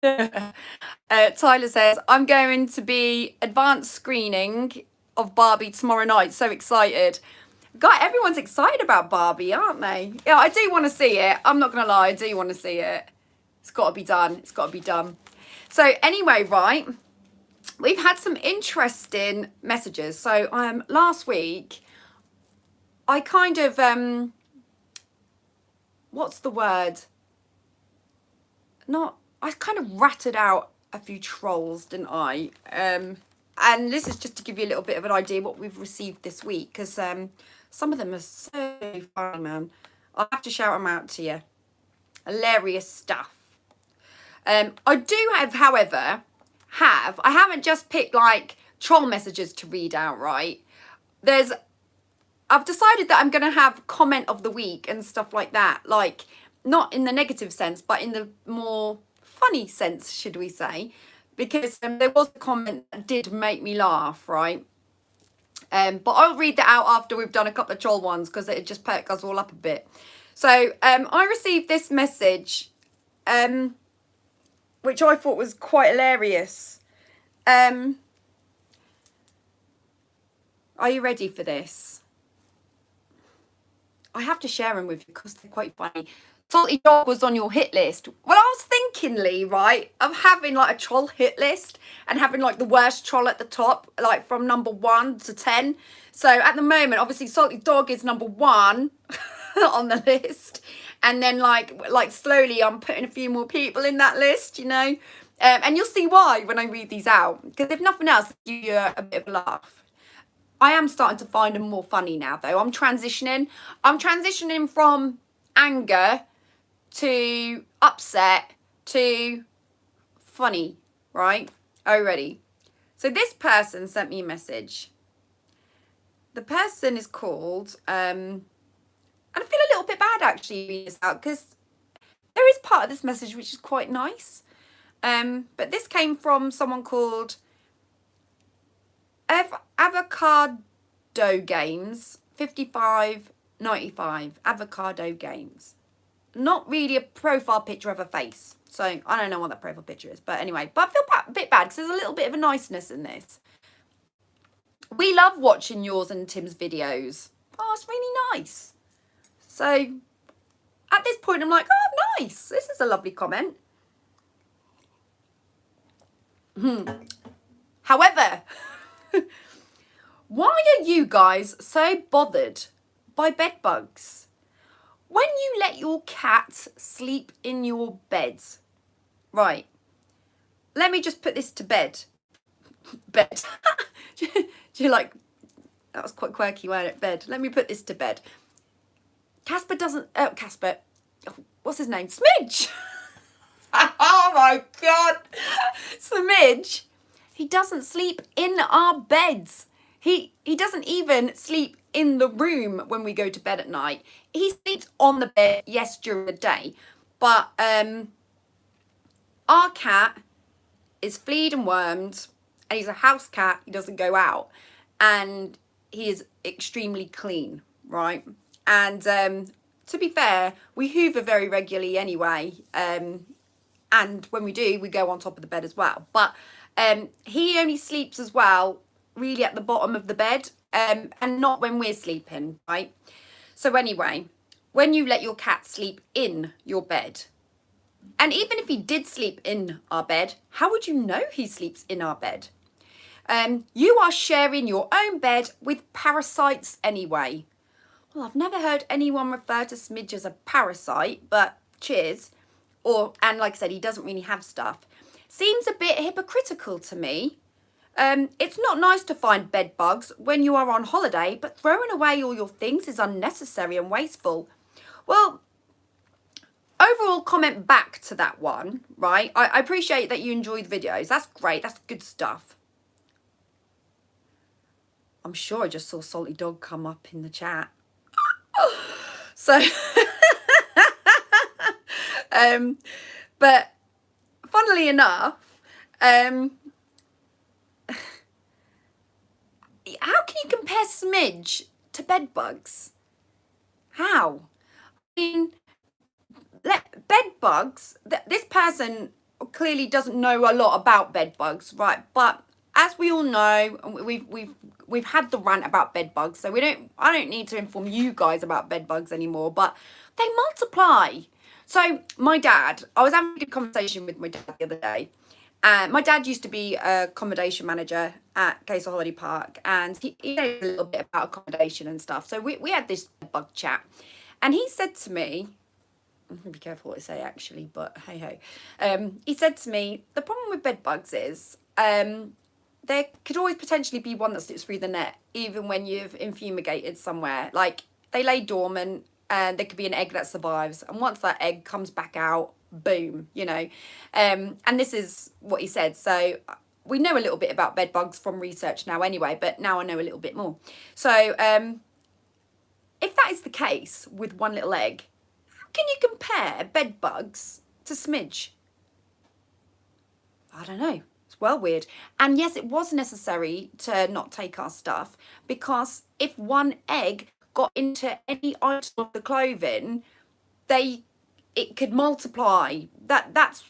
Tyler says, I'm going to be advanced screening of Barbie tomorrow night. So excited. God, everyone's excited about Barbie, aren't they? Yeah, I do want to see it. I'm not going to lie. I do want to see it. It's got to be done. It's got to be done. So anyway, right, we've had some interesting messages. So last week, I kind of, what's the word? I kind of ratted out a few trolls, didn't I? And this is just to give you a little bit of an idea what we've received this week, because some of them are so funny, man. I'll have to shout them out to you. Hilarious stuff. I do have, however, I haven't just picked like troll messages to read out, right? I've decided that I'm going to have comment of the week and stuff like that. Like, not in the negative sense, but in the more funny sense, should we say. Because there was a comment that did make me laugh, right? But I'll read that out after we've done a couple of troll ones, because it just perked us all up a bit. So I received this message, which I thought was quite hilarious. Are you ready for this? I have to share them with you because they're quite funny. Salty Dog was on your hit list. Well, I was thinking, Lee, right, of having like a troll hit list and having like the worst troll at the top, like from number 1 to 10. So at the moment, obviously, Salty Dog is number 1 on the list. And then like slowly I'm putting a few more people in that list, you know. And you'll see why when I read these out. Because if nothing else, it'll give you a bit of a laugh. I am starting to find them more funny now, though. I'm transitioning from anger to upset to funny, right? Oh, ready? So this person sent me a message. The person is called, and I feel a little bit bad actually reading this out because there is part of this message which is quite nice. But this came from someone called Avocado Games 5595. Avocado Games. Not really a profile picture of a face, so I don't know what that profile picture is, but anyway, but I feel a bit bad because there's a little bit of a niceness in this. We love watching yours and Tim's videos. Oh, it's really nice. So at this point I'm like, oh, nice, this is a lovely comment. However, why are you guys so bothered by bed bugs? When you let your cat sleep in your beds, right, let me just put this to bed. Bed. Do you like, that was quite quirky, wasn't it? Bed. Let me put this to bed. Casper doesn't, what's his name? Smidge. Oh my God. Smidge. He doesn't sleep in our beds. He doesn't even sleep in the room when we go to bed at night. He sleeps on the bed, yes, during the day. But our cat is flea'd and wormed, and he's a house cat. He doesn't go out. And he is extremely clean, right? And to be fair, we hoover very regularly anyway. And when we do, we go on top of the bed as well. But he only sleeps as well really at the bottom of the bed, and not when we're sleeping, right? So anyway, when you let your cat sleep in your bed, And even if he did sleep in our bed, how would you know he sleeps in our bed? You are sharing your own bed with parasites anyway. Well, I've never heard anyone refer to Smidge as a parasite, but cheers. And like I said, he doesn't really have stuff. Seems a bit hypocritical to me. It's not nice to find bed bugs when you are on holiday, but throwing away all your things is unnecessary and wasteful. Well, overall comment back to that one, right? I appreciate that you enjoy the videos. That's great. That's good stuff. I'm sure I just saw Salty Dog come up in the chat. So, but funnily enough, how can you compare Smidge to bed bugs? How? I mean, bed bugs, this person clearly doesn't know a lot about bed bugs, right? But as we all know, we've had the rant about bed bugs, so I don't need to inform you guys about bed bugs anymore, but they multiply. So my dad, I was having a good conversation with my dad the other day. My dad used to be a accommodation manager at Castle Holiday Park, and he knows a little bit about accommodation and stuff. So we had this bug chat, and he said to me, I'm going to be careful what I say actually, but hey ho. He said to me, the problem with bed bugs is there could always potentially be one that slips through the net, even when you've infumigated somewhere. Like, they lay dormant, and there could be an egg that survives, and once that egg comes back out, boom, you know. And this is what he said. So we know a little bit about bed bugs from research now anyway, but now I know a little bit more. So if that is the case with one little egg, how can you compare bed bugs to Smidge? I don't know. It's well weird. And yes, it was necessary to not take our stuff, because if one egg got into any item of the clothing, it could multiply. That's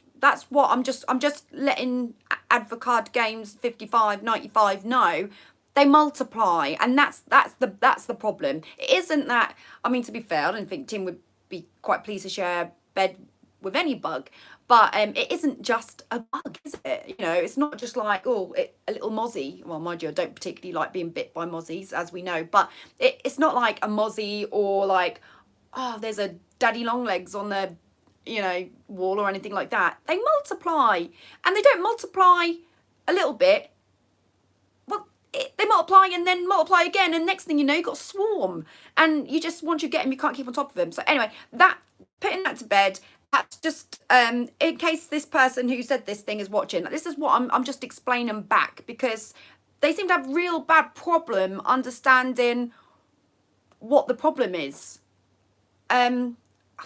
what I'm just letting Advocard Games 5595 know. They multiply, and that's the problem. It isn't that, I mean, to be fair, I don't think Tim would be quite pleased to share a bed with any bug, but it isn't just a bug, is it? You know, it's not just like, a little mozzie. Well, mind you, I don't particularly like being bit by mozzies, as we know, but it's not like a mozzie or like, oh, there's a daddy long legs on the, you know, wall or anything like that. They multiply, and they don't multiply a little bit. Well, they multiply and then multiply again, and next thing you know, you've got a swarm, and you just, once you get them, you can't keep on top of them. So anyway, putting that to bed, that's just in case this person who said this thing is watching. This is what I'm just explaining back, because they seem to have real bad problem understanding what the problem is. I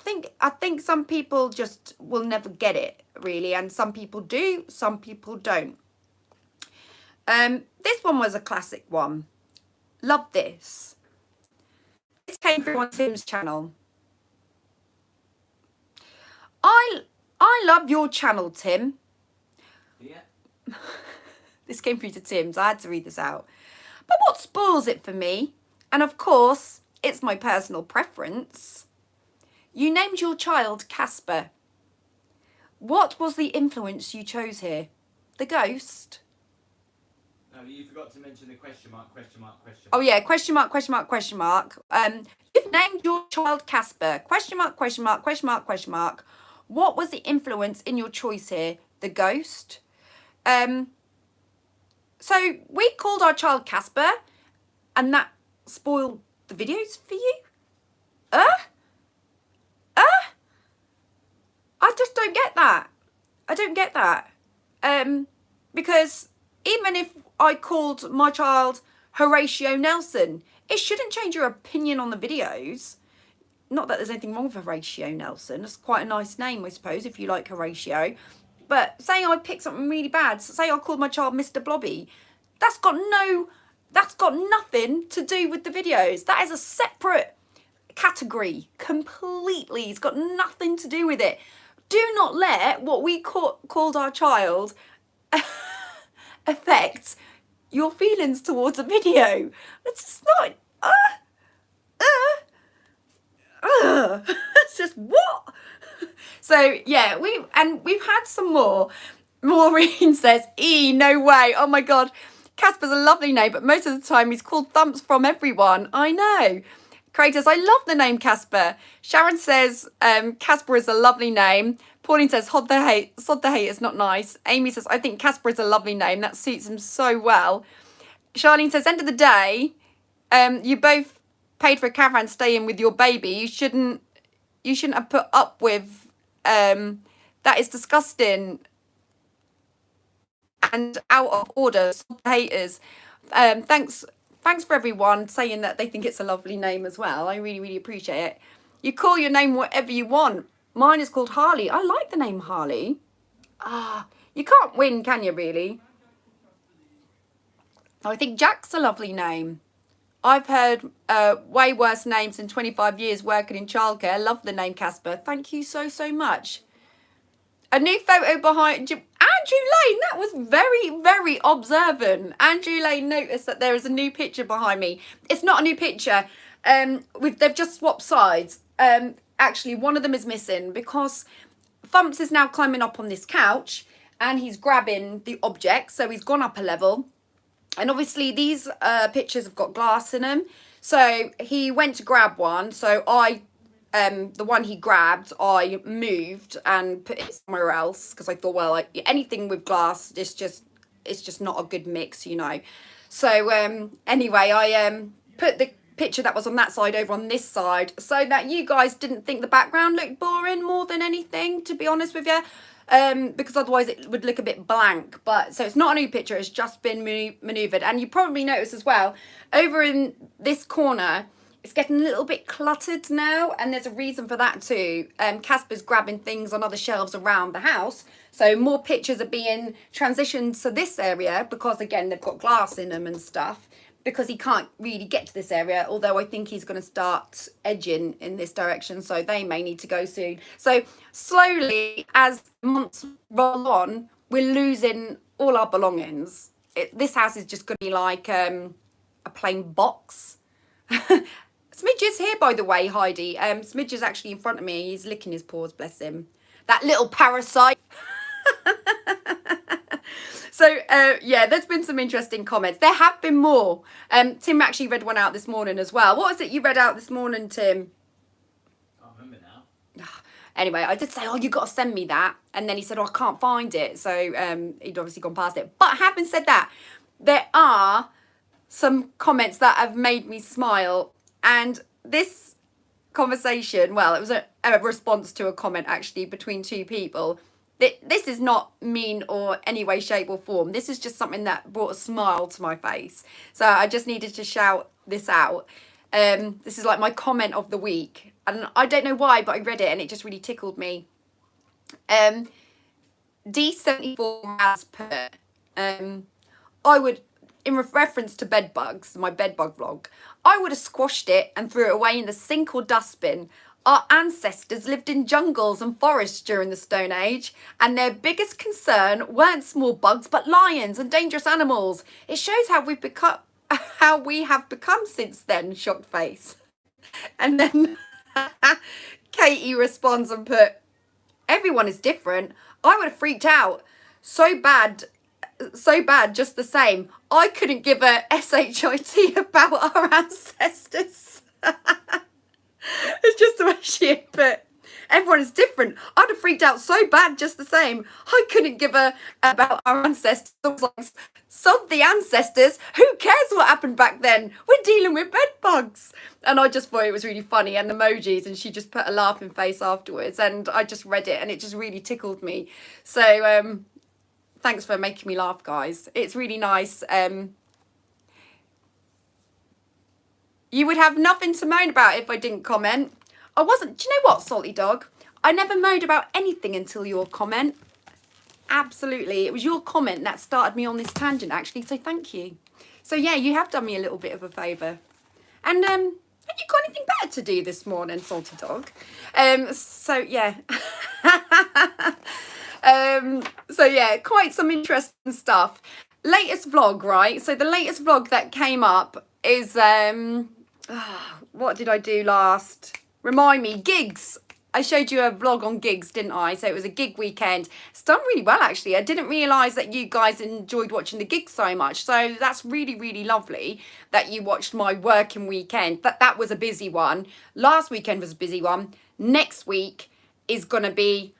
think some people just will never get it, really, and some people do, some people don't. This one was a classic one. Love this. This came through on Tim's channel. I love your channel, Tim. Yeah. This came through to Tim, so I had to read this out. But what spoils it for me, and of course, it's my personal preference. You named your child Casper. What was the influence you chose here? The ghost? No, you forgot to mention the question mark, question mark, question mark. Oh yeah, question mark, question mark, question mark. You've named your child Casper. Question mark, question mark, question mark, question mark. What was the influence in your choice here? The ghost? So we called our child Casper, and that spoiled the videos for you? I just don't get that. I don't get that. Because even if I called my child Horatio Nelson, it shouldn't change your opinion on the videos. Not that there's anything wrong with Horatio Nelson. That's quite a nice name, I suppose, if you like Horatio. But say I picked something really bad. Say I called my child Mr. Blobby. That's got nothing to do with the videos. That is a separate category completely. It's got nothing to do with it. Do not let what we called our child affect your feelings towards a video. It's just not. It's just what? So yeah, we've had some more. Maureen says, no way. Oh my God. Casper's a lovely name, but most of the time he's called Thumps from everyone. I know. Craig says, I love the name Casper. Sharon says, Casper is a lovely name. Pauline says, sod the hate is not nice. Amy says, I think Casper is a lovely name. That suits him so well. Charlene says, end of the day, you both paid for a caravan stay-in with your baby. You shouldn't have put up with, that is disgusting and out of order. Haters. Thanks for everyone saying that they think it's a lovely name as well. I really, really appreciate it. You call your name whatever you want. Mine is called Harley. I like the name Harley. You can't win, can you, really? I think Jack's a lovely name. I've heard way worse names in 25 years working in childcare. Love the name Casper. Thank you so, so much. A new photo behind Andrew Lane. That was very, very observant. Andrew Lane noticed that there is a new picture behind me. It's not a new picture. They've just swapped sides. Actually, one of them is missing because Thumps is now climbing up on this couch and he's grabbing the object. So he's gone up a level. And obviously these pictures have got glass in them. So he went to grab one. So the one he grabbed, I moved and put it somewhere else because I thought, well, like anything with glass, it's just not a good mix, you know. So anyway, I put the picture that was on that side over on this side so that you guys didn't think the background looked boring more than anything, to be honest with you. Because otherwise it would look a bit blank. But so it's not a new picture, it's just been maneuvered. And you probably noticed as well, over in this corner, it's getting a little bit cluttered now, and there's a reason for that too. Casper's grabbing things on other shelves around the house, so more pictures are being transitioned to this area because, again, they've got glass in them and stuff, because he can't really get to this area, although I think he's going to start edging in this direction, so they may need to go soon. So slowly, as months roll on, we're losing all our belongings. This house is just going to be like a plain box. Smidge is here, by the way, Heidi. Smidge is actually in front of me. He's licking his paws, bless him. That little parasite. So, yeah, there's been some interesting comments. There have been more. Tim actually read one out this morning as well. What was it you read out this morning, Tim? I can't remember now. Anyway, I did say, oh, you got to send me that. And then he said, oh, I can't find it. So he'd obviously gone past it. But having said that, there are some comments that have made me smile. And this conversation, well, it was a response to a comment actually between two people. This is not mean or any way, shape or form. This is just something that brought a smile to my face. So I just needed to shout this out. This is like my comment of the week. And I don't know why, but I read it and it just really tickled me. D74 has put, I would, in reference to bed bugs, my bed bug vlog, I would have squashed it and threw it away in the sink or dustbin. Our ancestors lived in jungles and forests during the Stone Age, and their biggest concern weren't small bugs but lions and dangerous animals. It shows how we have become since then, shocked face. And then Katie responds and put, everyone is different. I would have freaked out. So bad, just the same. I couldn't give a SHIT about our ancestors. It's just the way she put, everyone is different. I'd have freaked out so bad just the same. I couldn't give a about our ancestors. I was like, sod the ancestors. Who cares what happened back then? We're dealing with bed bugs. And I just thought it was really funny, and emojis, and she just put a laughing face afterwards. And I just read it and it just really tickled me. So thanks for making me laugh, guys. It's really nice. You would have nothing to moan about if I didn't comment. I wasn't, do you know what, Salty Dog? I never moaned about anything until your comment. Absolutely. It was your comment that started me on this tangent, actually, so thank you. So, yeah, you have done me a little bit of a favour. And have you got anything better to do this morning, Salty Dog? So, yeah. So, yeah, quite some interesting stuff. Latest vlog, right? So, the latest vlog that came up is... what did I do last? Remind me. Gigs. I showed you a vlog on gigs, didn't I? So it was a gig weekend. It's done really well, actually. I didn't realise that you guys enjoyed watching the gigs so much. So that's really, really lovely that you watched my working weekend. That was a busy one. Last weekend was a busy one. Next week is going to be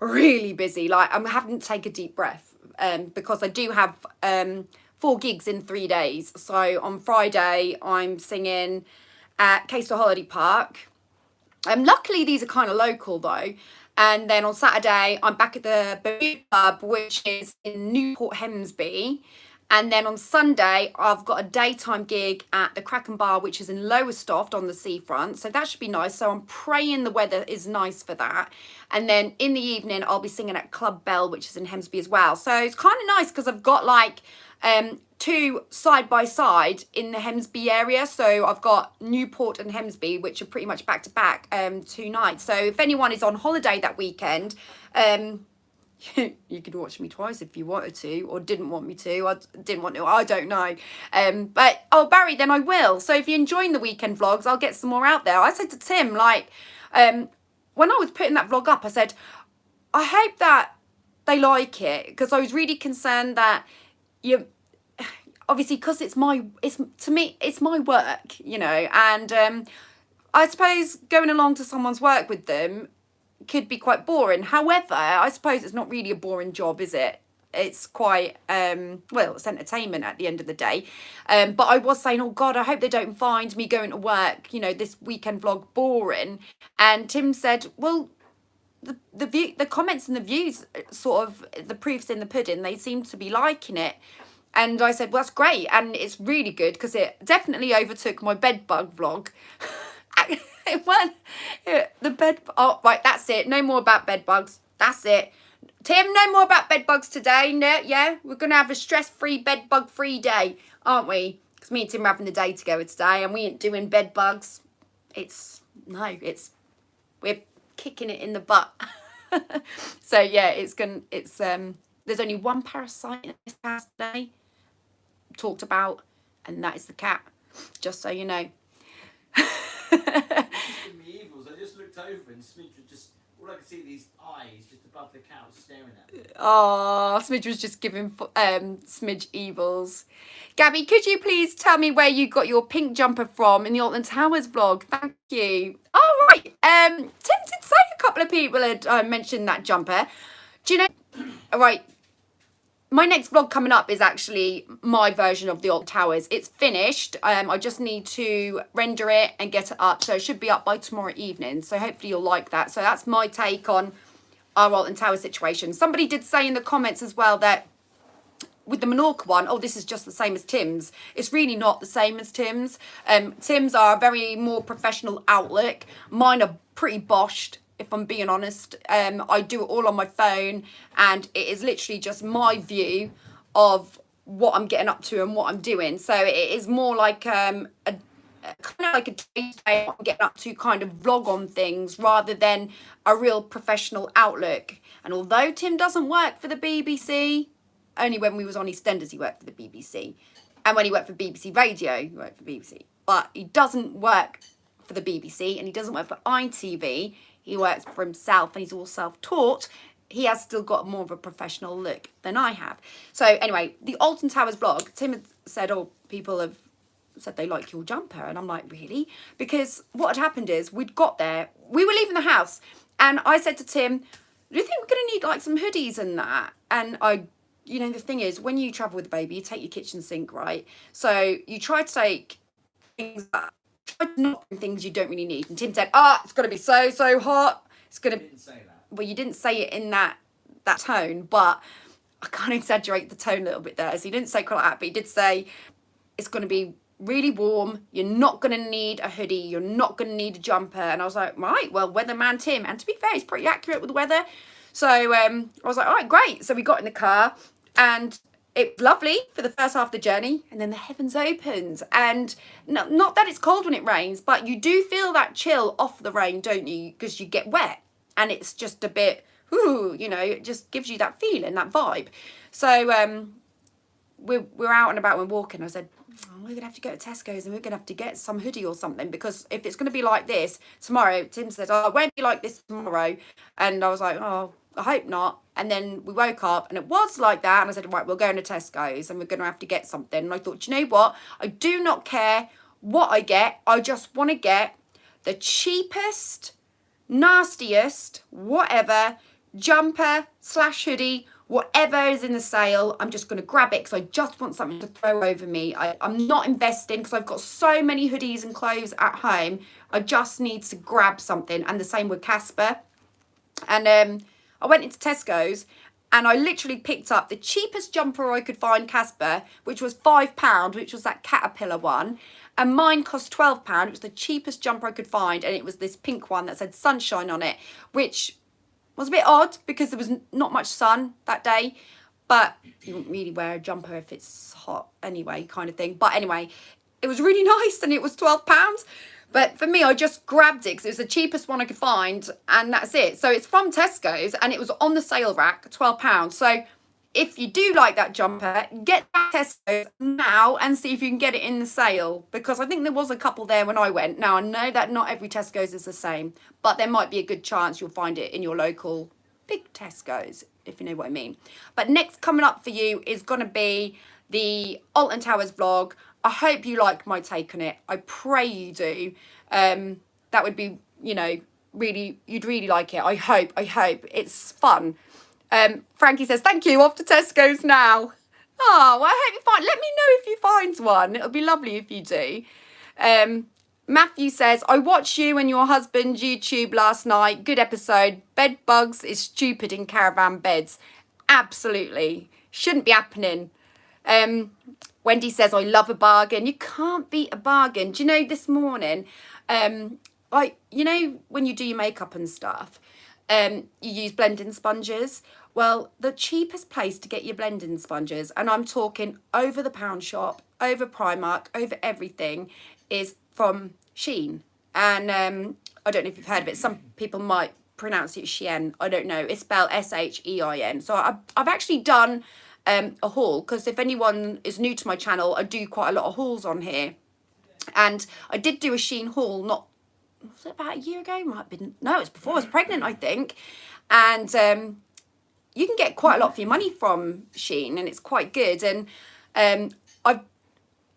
really busy. Like, I'm having to take a deep breath because I do have 4 gigs in 3 days. So on Friday, I'm singing at Castle Holiday Park. Luckily, these are kind of local though. And then on Saturday, I'm back at the Bermuda Pub, which is in Newport Hemsby. And then on Sunday, I've got a daytime gig at the Kraken Bar, which is in Lowestoft on the seafront. So that should be nice. So I'm praying the weather is nice for that. And then in the evening, I'll be singing at Club Bell, which is in Hemsby as well. So it's kind of nice because I've got like 2 side by side in the Hemsby area. So I've got Newport and Hemsby, which are pretty much back to back 2 nights. So if anyone is on holiday that weekend, you could watch me twice if you wanted to, or didn't want me to. I didn't want to, I don't know. But oh, Barry, then I will. So if you're enjoying the weekend vlogs, I'll get some more out there. I said to Tim, like, when I was putting that vlog up, I said, I hope that they like it, because I was really concerned that you, obviously, because to me it's my work, you know, and I suppose going along to someone's work with them could be quite boring. However, I suppose it's not really a boring job, is it? It's quite well, it's entertainment at the end of the day. But I was saying, oh God, I hope they don't find me going to work, you know, this weekend vlog boring. And Tim said, well, the comments and the views, sort of the proof's in the pudding. They seem to be liking it. And I said, well, that's great. And it's really good because it definitely overtook my bed bug vlog. It went, the bed, oh, right, that's it. No more about bed bugs. That's it. Tim, no more about bed bugs today. No, yeah, we're going to have a stress-free, bed bug-free day, aren't we? Because me and Tim are having the day together today and we ain't doing bed bugs. We're kicking it in the butt. So, yeah, there's only one parasite in this house today talked about, and that is the cat, just so you know. Me evils. I just looked over and Smidge was just, all I could see these eyes just above the couch staring at me. Oh, Smidge was just giving Smidge evils. Gabby, could you please tell me where you got your pink jumper from in the Alton Towers vlog? Thank you. Oh, right. Tim did say a couple of people had mentioned that jumper. Do you know? Right. My next vlog coming up is actually my version of the Alton Towers. It's finished. I just need to render it and get it up. So it should be up by tomorrow evening. So hopefully you'll like that. So that's my take on our Alton Towers situation. Somebody did say in the comments as well that with the Menorca one, oh, this is just the same as Tim's. It's really not the same as Tim's. Tim's are a very more professional outlook. Mine are pretty boshed, if I'm being honest. I do it all on my phone, and it is literally just my view of what I'm getting up to and what I'm doing. So it is more like a kind of like a day-to-day what I'm getting up to kind of vlog on things, rather than a real professional outlook. And although Tim doesn't work for the BBC, only when we was on EastEnders he worked for the BBC, and when he worked for BBC Radio he worked for BBC, but he doesn't work for the BBC and he doesn't work for ITV. He works for himself and he's all self-taught. He has still got more of a professional look than I have. So anyway, the Alton Towers vlog, Tim had said, oh, people have said they like your jumper. And I'm like, really? Because what had happened is we'd got there, we were leaving the house, and I said to Tim, do you think we're going to need like some hoodies and that? And you know, the thing is, when you travel with a baby, you take your kitchen sink, right? So you try to take things that, try to not bring things you don't really need. And Tim said, it's going to be so hot. It's going to be... didn't say that. Well, you didn't say it in that tone, but I can't exaggerate the tone a little bit there. So he didn't say quite like that, but he did say it's going to be really warm. You're not going to need a hoodie. You're not going to need a jumper. And I was like, right, well, weatherman Tim. And to be fair, he's pretty accurate with the weather. So I was like, all right, great. So we got in the car and it was lovely for the first half of the journey. And then the heavens opened. And not that it's cold when it rains, but you do feel that chill off the rain, don't you? Because you get wet. And it's just a bit, you know, it just gives you that feeling, that vibe. So we're out and about and walking. I said, we're going to have to go to Tesco's and we're going to have to get some hoodie or something, because if it's going to be like this tomorrow, Tim says, oh, it won't be like this tomorrow. And I was like, oh, I hope not. And then we woke up and it was like that. And I said, right, we're going to Tesco's and we're going to have to get something. And I thought, you know what? I do not care what I get. I just want to get the cheapest, nastiest, whatever, jumper / hoodie, whatever is in the sale. I'm just going to grab it because I just want something to throw over me. I'm not investing because I've got so many hoodies and clothes at home. I just need to grab something. And the same with Casper. And I went into Tesco's and I literally picked up the cheapest jumper I could find, Casper, which was £5, which was that caterpillar one. And mine cost £12. It was the cheapest jumper I could find. And it was this pink one that said sunshine on it, which was a bit odd because there was not much sun that day. But you wouldn't really wear a jumper if it's hot anyway, kind of thing. But anyway, it was really nice and it was £12. But for me, I just grabbed it because it was the cheapest one I could find, and that's it. So it's from Tesco's and it was on the sale rack, £12. So if you do like that jumper, get that Tesco's now and see if you can get it in the sale, because I think there was a couple there when I went. Now, I know that not every Tesco's is the same, but there might be a good chance you'll find it in your local big Tesco's, if you know what I mean. But next coming up for you is going to be the Alton Towers vlog. I hope you like my take on it. I pray you do. That would be, you know, really, you'd really like it. I hope. It's fun. Frankie says, thank you, off to Tesco's now. Oh, well, I hope you find, let me know if you find one. It'll be lovely if you do. Matthew says, I watched you and your husband's YouTube last night. Good episode. Bed bugs is stupid in caravan beds. Absolutely. Shouldn't be happening. Wendy says, I love a bargain. You can't beat a bargain. Do you know, this morning, you know, when you do your makeup and stuff, you use blending sponges. Well, the cheapest place to get your blending sponges, and I'm talking over the pound shop, over Primark, over everything, is from Shein. And I don't know if you've heard of it. Some people might pronounce it Shein. I don't know. It's spelled Shein. So I've actually done a haul, because if anyone is new to my channel, I do quite a lot of hauls on here. And I did do a Shein haul, not, was it about a year ago? Might have been, no, it was before I was pregnant, I think. And you can get quite a lot for your money from Shein, and it's quite good. And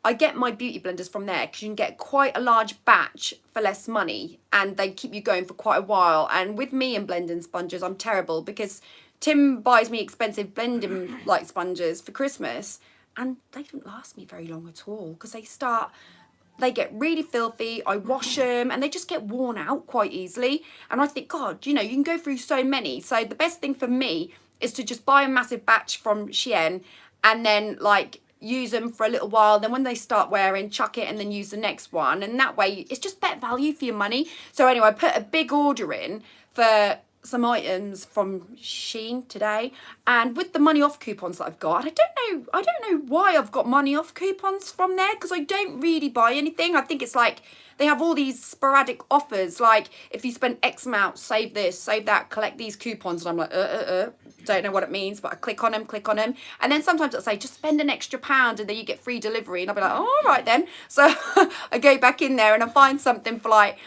I get my beauty blenders from there because you can get quite a large batch for less money, and they keep you going for quite a while. And with me and blending sponges, I'm terrible, because Tim buys me expensive blending like sponges for Christmas, and they don't last me very long at all, because they get really filthy. I wash them and they just get worn out quite easily. And I think, God, you know, you can go through so many. So the best thing for me is to just buy a massive batch from Shein and then like use them for a little while. Then when they start wearing, chuck it and then use the next one. And that way it's just better value for your money. So anyway, I put a big order in for some items from Shein today, and with the money off coupons that I've got, I don't know why I've got money off coupons from there, because I don't really buy anything. I think it's like they have all these sporadic offers, like if you spend X amount, save this, save that, collect these coupons, and I'm like don't know what it means, but I click on them, and then sometimes it'll say just spend an extra £1 and then you get free delivery, and I'll be like, oh, all right then. So I go back in there and I find something for like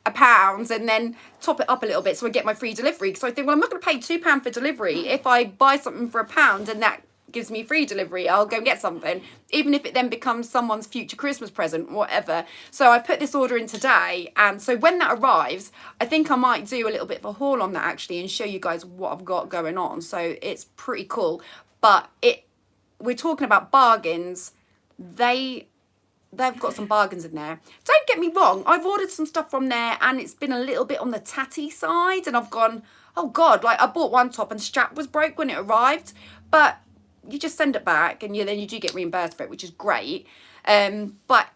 £1 and then top it up a little bit so I get my free delivery, because I think, well, I'm not going to pay £2 for delivery. If I buy something for £1 and that gives me free delivery, I'll go and get something, even if it then becomes someone's future Christmas present, whatever. So I put this order in today, and so when that arrives, I think I might do a little bit of a haul on that actually and show you guys what I've got going on. So it's pretty cool. But we're talking about bargains. They've got some bargains in there. Don't get me wrong, I've ordered some stuff from there and it's been a little bit on the tatty side, and I've gone, oh God, like I bought one top and strap was broke when it arrived, but you just send it back and then you do get reimbursed for it, which is great. But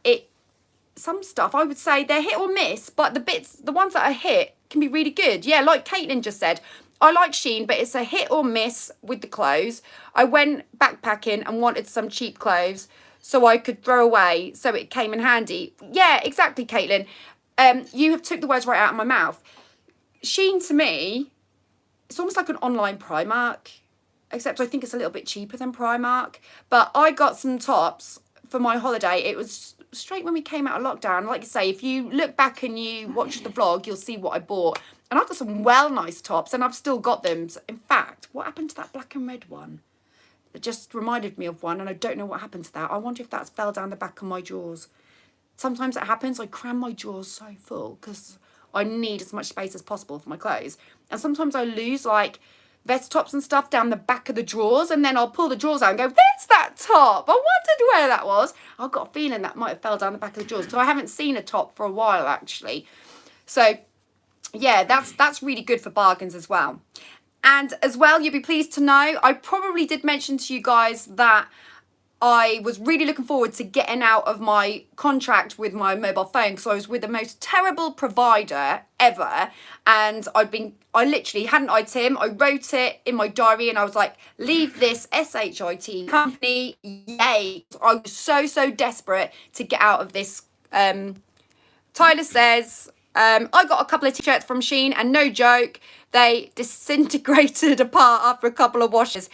some stuff, I would say they're hit or miss, but the ones that are hit can be really good. Yeah, like Caitlin just said, I like Shein, but it's a hit or miss with the clothes. I went backpacking and wanted some cheap clothes so I could throw away, so it came in handy. Yeah, exactly, Caitlin. You have took the words right out of my mouth. Shein, to me, it's almost like an online Primark, except I think it's a little bit cheaper than Primark. But I got some tops for my holiday, it was straight when we came out of lockdown. Like I say, if you look back and you watch the vlog, you'll see what I bought. And I've got some well nice tops, and I've still got them. So in fact, what happened to that black and red one? It just reminded me of one, and I don't know what happened to that. I wonder if that's fell down the back of my drawers. Sometimes it happens. I cram my drawers so full because I need as much space as possible for my clothes. And sometimes I lose like vest tops and stuff down the back of the drawers, and then I'll pull the drawers out and go, there's that top. I wondered where that was. I've got a feeling that might have fell down the back of the drawers. So I haven't seen a top for a while, actually. So yeah, that's really good for bargains as well. And as well, you'll be pleased to know, I probably did mention to you guys that I was really looking forward to getting out of my contract with my mobile phone because I was with the most terrible provider ever. And I literally hadn't eyed him. I wrote it in my diary and I was like, leave this SHIT company, yay. I was so desperate to get out of this. Tyler says, I got a couple of t-shirts from Shein and no joke, they disintegrated apart after a couple of washes.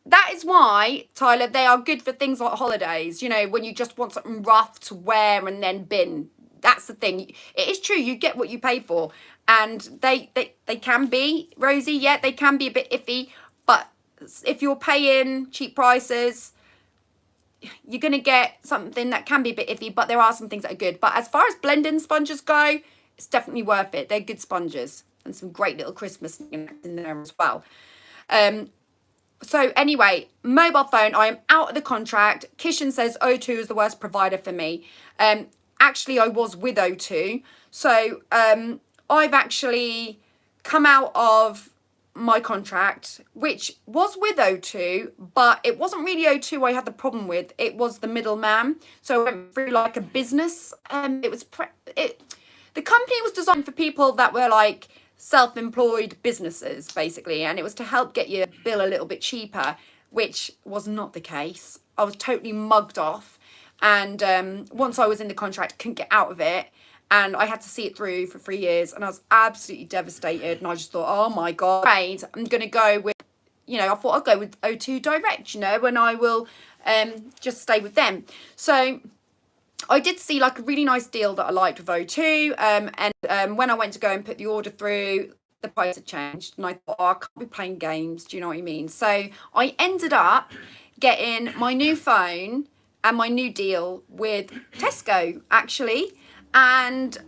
That is why, Tyler, they are good for things like holidays, you know, when you just want something rough to wear and then bin. That's the thing. It is true, you get what you pay for. And they can be, Rosie, yeah, they can be a bit iffy. But if you're paying cheap prices, you're going to get something that can be a bit iffy, but there are some things that are good. But as far as blending sponges go, it's definitely worth it. They're good sponges and some great little Christmas in there as well. So anyway, mobile phone, I am out of the contract. Kishan says O2 is the worst provider for me. Actually, I was with O2. So I've actually come out of my contract, which was with O2, but it wasn't really O2 I had the problem with. It was the middleman. So I went through like a business. The company was designed for people that were like self-employed businesses, basically, and it was to help get your bill a little bit cheaper, which was not the case. I was totally mugged off, and once I was in the contract, couldn't get out of it, and I had to see it through for 3 years, and I was absolutely devastated, and I just thought, oh my god, I'm gonna go with, you know, I thought I'd go with O2 Direct, you know, and I will just stay with them. So I did see like a really nice deal that I liked with O2, and when I went to go and put the order through, the price had changed, and I thought, oh, I can't be playing games, do you know what I mean? So I ended up getting my new phone and my new deal with Tesco, actually. And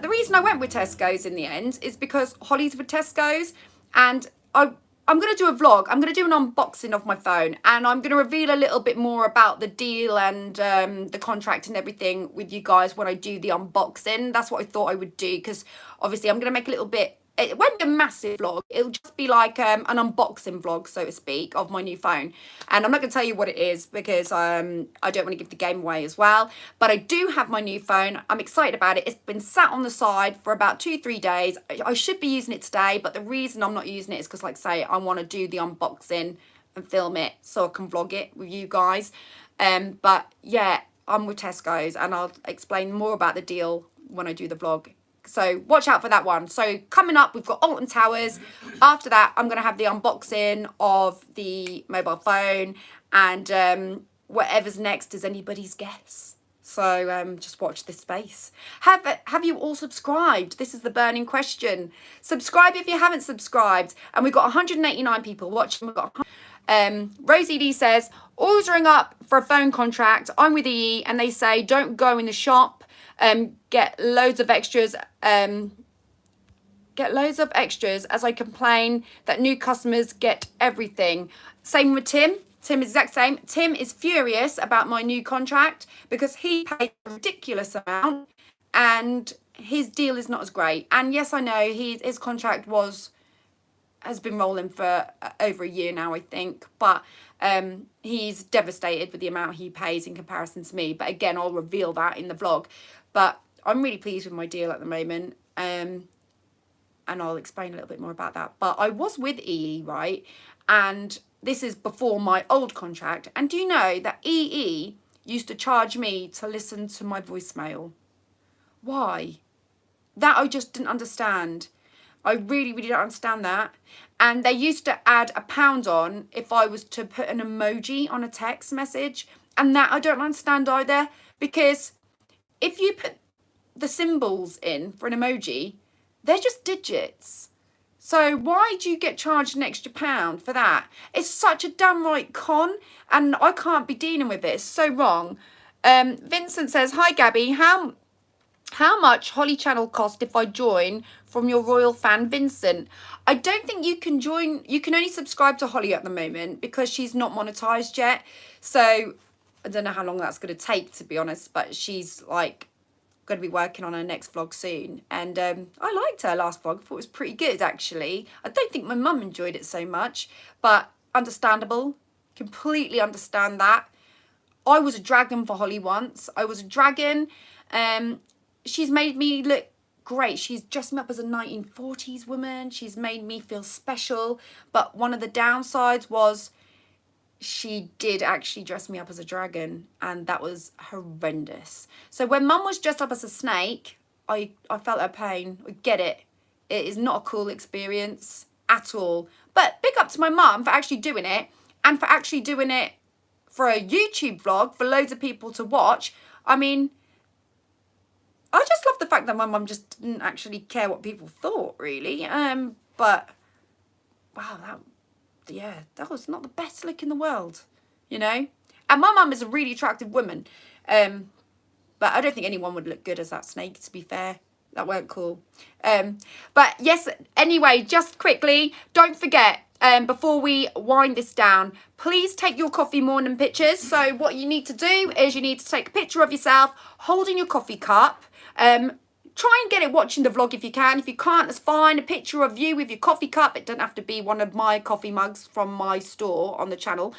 the reason I went with Tesco's in the end is because Holly's with Tesco's, and I'm going to do a vlog. I'm going to do an unboxing of my phone, and I'm going to reveal a little bit more about the deal and the contract and everything with you guys when I do the unboxing. That's what I thought I would do, because obviously I'm going to make a little bit, it won't be a massive vlog. It'll just be like an unboxing vlog, so to speak, of my new phone. And I'm not going to tell you what it is because I don't want to give the game away as well. But I do have my new phone. I'm excited about it. It's been sat on the side for about 2-3 days. I should be using it today, but the reason I'm not using it is because, like I say, I want to do the unboxing and film it so I can vlog it with you guys. But yeah, I'm with Tesco's, and I'll explain more about the deal when I do the vlog. So watch out for that one. So coming up, we've got Alton Towers. After that, I'm going to have the unboxing of the mobile phone, and whatever's next is anybody's guess. So just watch this space. Have you all subscribed? This is the burning question. Subscribe if you haven't subscribed. And we've got 189 people watching. We've got Rosie D says, ordering up for a phone contract. I'm with EE, and they say don't go in the shop. Get loads of extras. As I complain that new customers get everything. Same with Tim. Tim is exact same. Tim is furious about my new contract because he paid a ridiculous amount and his deal is not as great. And yes, I know his contract has been rolling for over a year now, I think. But he's devastated with the amount he pays in comparison to me. But again, I'll reveal that in the vlog. But I'm really pleased with my deal at the moment. And I'll explain a little bit more about that. But I was with EE, right? And this is before my old contract. And do you know that EE used to charge me to listen to my voicemail? Why? That I just didn't understand. I really don't understand that. And they used to add £1 on if I was to put an emoji on a text message. And that I don't understand either, because if you put the symbols in for an emoji, they're just digits. So why do you get charged an extra £1 for that? It's such a damn right con, and I can't be dealing with it. It's so wrong. Vincent says, hi Gabby, how much Holly Channel cost if I join from your royal fan Vincent? I don't think you can join. You can only subscribe to Holly at the moment because she's not monetized yet. So I don't know how long that's going to take, to be honest, but she's like going to be working on her next vlog soon. And I liked her last vlog. I thought it was pretty good, actually. I don't think my mum enjoyed it so much, but understandable. Completely understand that. I was a dragon for Holly once. I was a dragon. She's made me look great. She's dressed me up as a 1940s woman. She's made me feel special. But one of the downsides was she did actually dress me up as a dragon, and that was horrendous. So when mum was dressed up as a snake, I felt her pain. I get it. It is not a cool experience at all. But big up to my mum for actually doing it, and for actually doing it for a YouTube vlog for loads of people to watch. I mean, I just love the fact that my mum just didn't actually care what people thought, really. But wow, that was not the best look in the world, you know. And my mum is a really attractive woman, but I don't think anyone would look good as that snake, to be fair. That weren't cool. But yes, anyway, just quickly, don't forget, before we wind this down, please take your coffee morning pictures. So what you need to do is you need to take a picture of yourself holding your coffee cup. Try and get it watching the vlog if you can. If you can't, that's fine. A picture of you with your coffee cup. It doesn't have to be one of my coffee mugs from my store on the channel.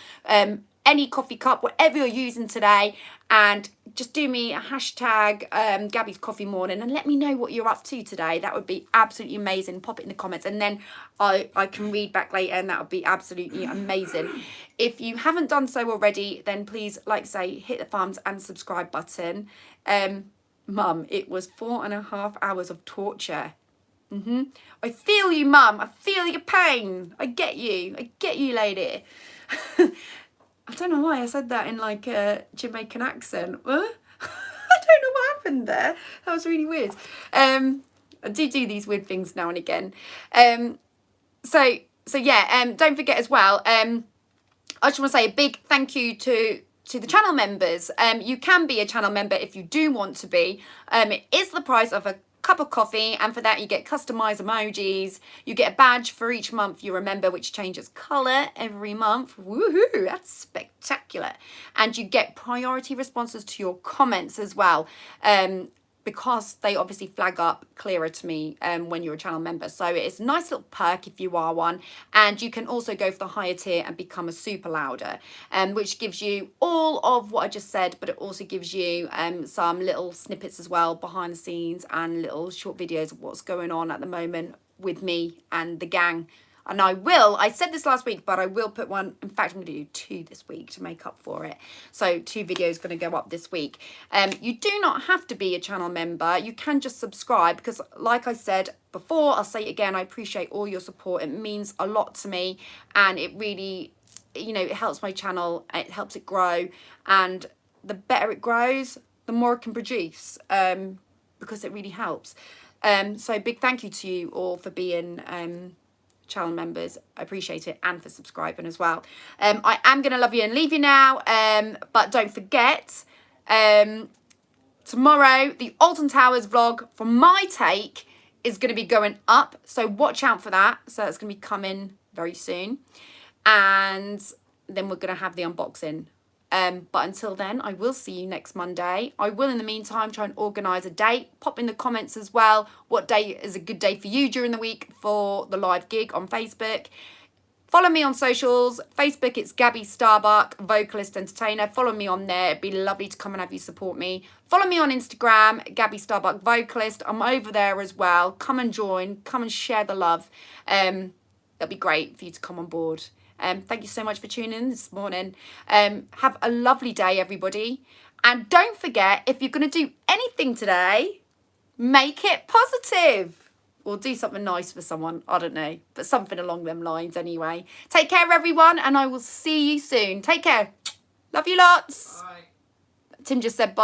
Any coffee cup, whatever you're using today. And just do me a hashtag Gabby's Coffee Morning and let me know what you're up to today. That would be absolutely amazing. Pop it in the comments and then I can read back later, and that would be absolutely amazing. If you haven't done so already, then please, like say, hit the thumbs and subscribe button. Mum, it was 4.5 hours of torture. I feel you, Mum. I feel your pain. I get you. I get you, lady. I don't know why I said that in like a Jamaican accent. I don't know what happened there. That was really weird. I do these weird things now and again. So yeah, don't forget as well, I just want to say a big thank you to the channel members. You can be a channel member if you do want to be. It is the price of a cup of coffee, and for that you get customized emojis. You get a badge for each month you're a member, which changes color every month. Woohoo, that's spectacular. And you get priority responses to your comments as well, because they obviously flag up clearer to me when you're a channel member. So it's a nice little perk if you are one. And you can also go for the higher tier and become a super louder, which gives you all of what I just said, but it also gives you some little snippets as well behind the scenes and little short videos of what's going on at the moment with me and the gang. And I said this last week, but I will put one. In fact, I'm going to do 2 this week to make up for it. So 2 videos going to go up this week. You do not have to be a channel member. You can just subscribe because, like I said before, I'll say it again, I appreciate all your support. It means a lot to me, and it really, you know, it helps my channel. It helps it grow, and the better it grows, the more it can produce, because it really helps. So big thank you to you all for being channel members. I appreciate it, and for subscribing as well. I am gonna love you and leave you now, but don't forget, tomorrow the Alton Towers vlog from my take is going to be going up, so watch out for that. So it's going to be coming very soon, and then we're going to have the unboxing. But until then, I will see you next Monday. I will, in the meantime, try and organise a date. Pop in the comments as well what day is a good day for you during the week for the live gig on Facebook. Follow me on socials. Facebook, it's Gabby Starbuck, vocalist entertainer. Follow me on there. It'd be lovely to come and have you support me. Follow me on Instagram, Gabby Starbuck vocalist. I'm over there as well. Come and join. Come and share the love. That'd be great for you to come on board. Thank you so much for tuning in this morning. Have a lovely day, everybody. And don't forget, if you're going to do anything today, make it positive. Or do something nice for someone. I don't know. But something along them lines anyway. Take care, everyone. And I will see you soon. Take care. Love you lots. Bye. Tim just said bye.